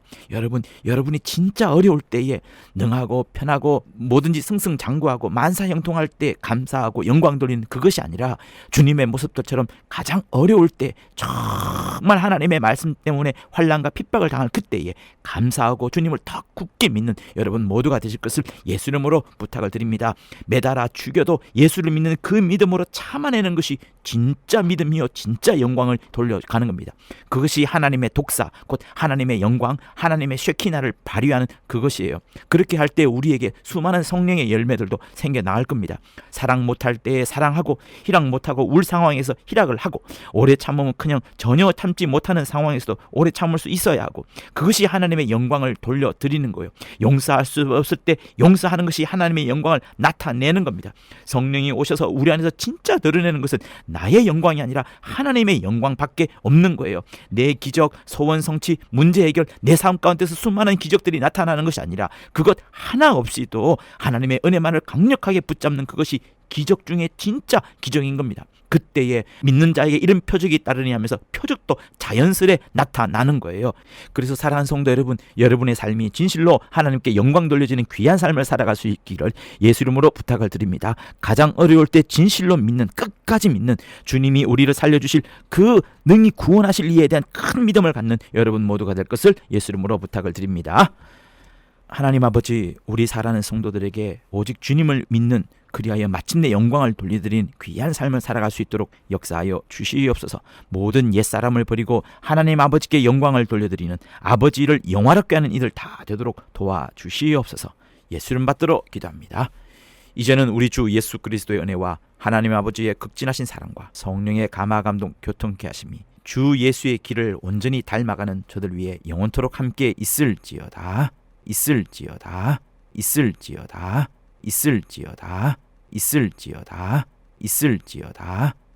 여러분이 진짜 어려울 때에 능하고 편하고 뭐든지 승승장구하고 만사형통할 때 감사하고 영광 돌리는 그것이 아니라 주님의 모습들처럼 가장 어려울 때 정말 하나님의 말씀 때문에 환난과 핍박을 당할 그때에 감사하고 주님을 더 굳게 믿는 여러분 모두가 되실 것을 예수 이름으로 부탁을 드립니다. 매달아 죽여도 예수를 믿는 그 믿음으로 참아내는 것이 진짜 믿음이요 진짜 영광을 돌려가는 겁니다. 그것이 하나님의 독사 곧 하나님의 영광 하나님의 쉐키나를 발휘하는 그것이에요. 그렇게 할 때 우리에게 수많은 성령의 열매들도 생겨나갈 겁니다. 사랑 못할 때에 사랑하고 희락 못하고 울 상황에서 희락을 하고 오래 참으면 그냥 전혀 참지 못하는 상황에서도 오래 참을 수 있어야 하고 그것이 하나님의 영광을 돌려드리는 거예요. 용서할 수 없을 때 용서하는 것이 하나님의 영광을 나타내는 겁니다. 성령이 오셔서 우리 안에서 진짜 드러내는 것은 나의 영광이 아니라 하나님의 영광밖에 없는 거예요. 내 기적, 소원 성취, 문제 해결, 내 삶 가운데서 수많은 기적들이 나타나는 것이 아니라 그것 하나 없이도 하나님의 은혜만을 강력하게 붙잡는 그것이 기적 중에 진짜 기적인 겁니다. 그때에 믿는 자에게 이런 표적이 따르니 하면서 표적도 자연스레 나타나는 거예요. 그래서 사랑하는 성도 여러분, 여러분의 삶이 진실로 하나님께 영광 돌려지는 귀한 삶을 살아갈 수 있기를 예수 이름으로 부탁을 드립니다. 가장 어려울 때 진실로 믿는, 끝까지 믿는 주님이 우리를 살려주실 그 능히 구원하실 이에 대한 큰 믿음을 갖는 여러분 모두가 될 것을 예수 이름으로 부탁을 드립니다. 하나님 아버지, 우리 사랑하는 성도들에게 오직 주님을 믿는 그리하여 마침내 영광을 돌려드린 귀한 삶을 살아갈 수 있도록 역사하여 주시옵소서. 모든 옛사람을 버리고 하나님 아버지께 영광을 돌려드리는 아버지를 영화롭게 하는 이들 다 되도록 도와주시옵소서. 예수 이름 받들어 기도합니다. 이제는 우리 주 예수 그리스도의 은혜와 하나님 아버지의 극진하신 사랑과 성령의 감화 감동 교통케 하심이 주 예수의 길을 온전히 닮아가는 저들 위해 영원토록 함께 있을지어다. 있을지어다. 있을지어다. 있을지어다. 있을지어다. 있을지어다.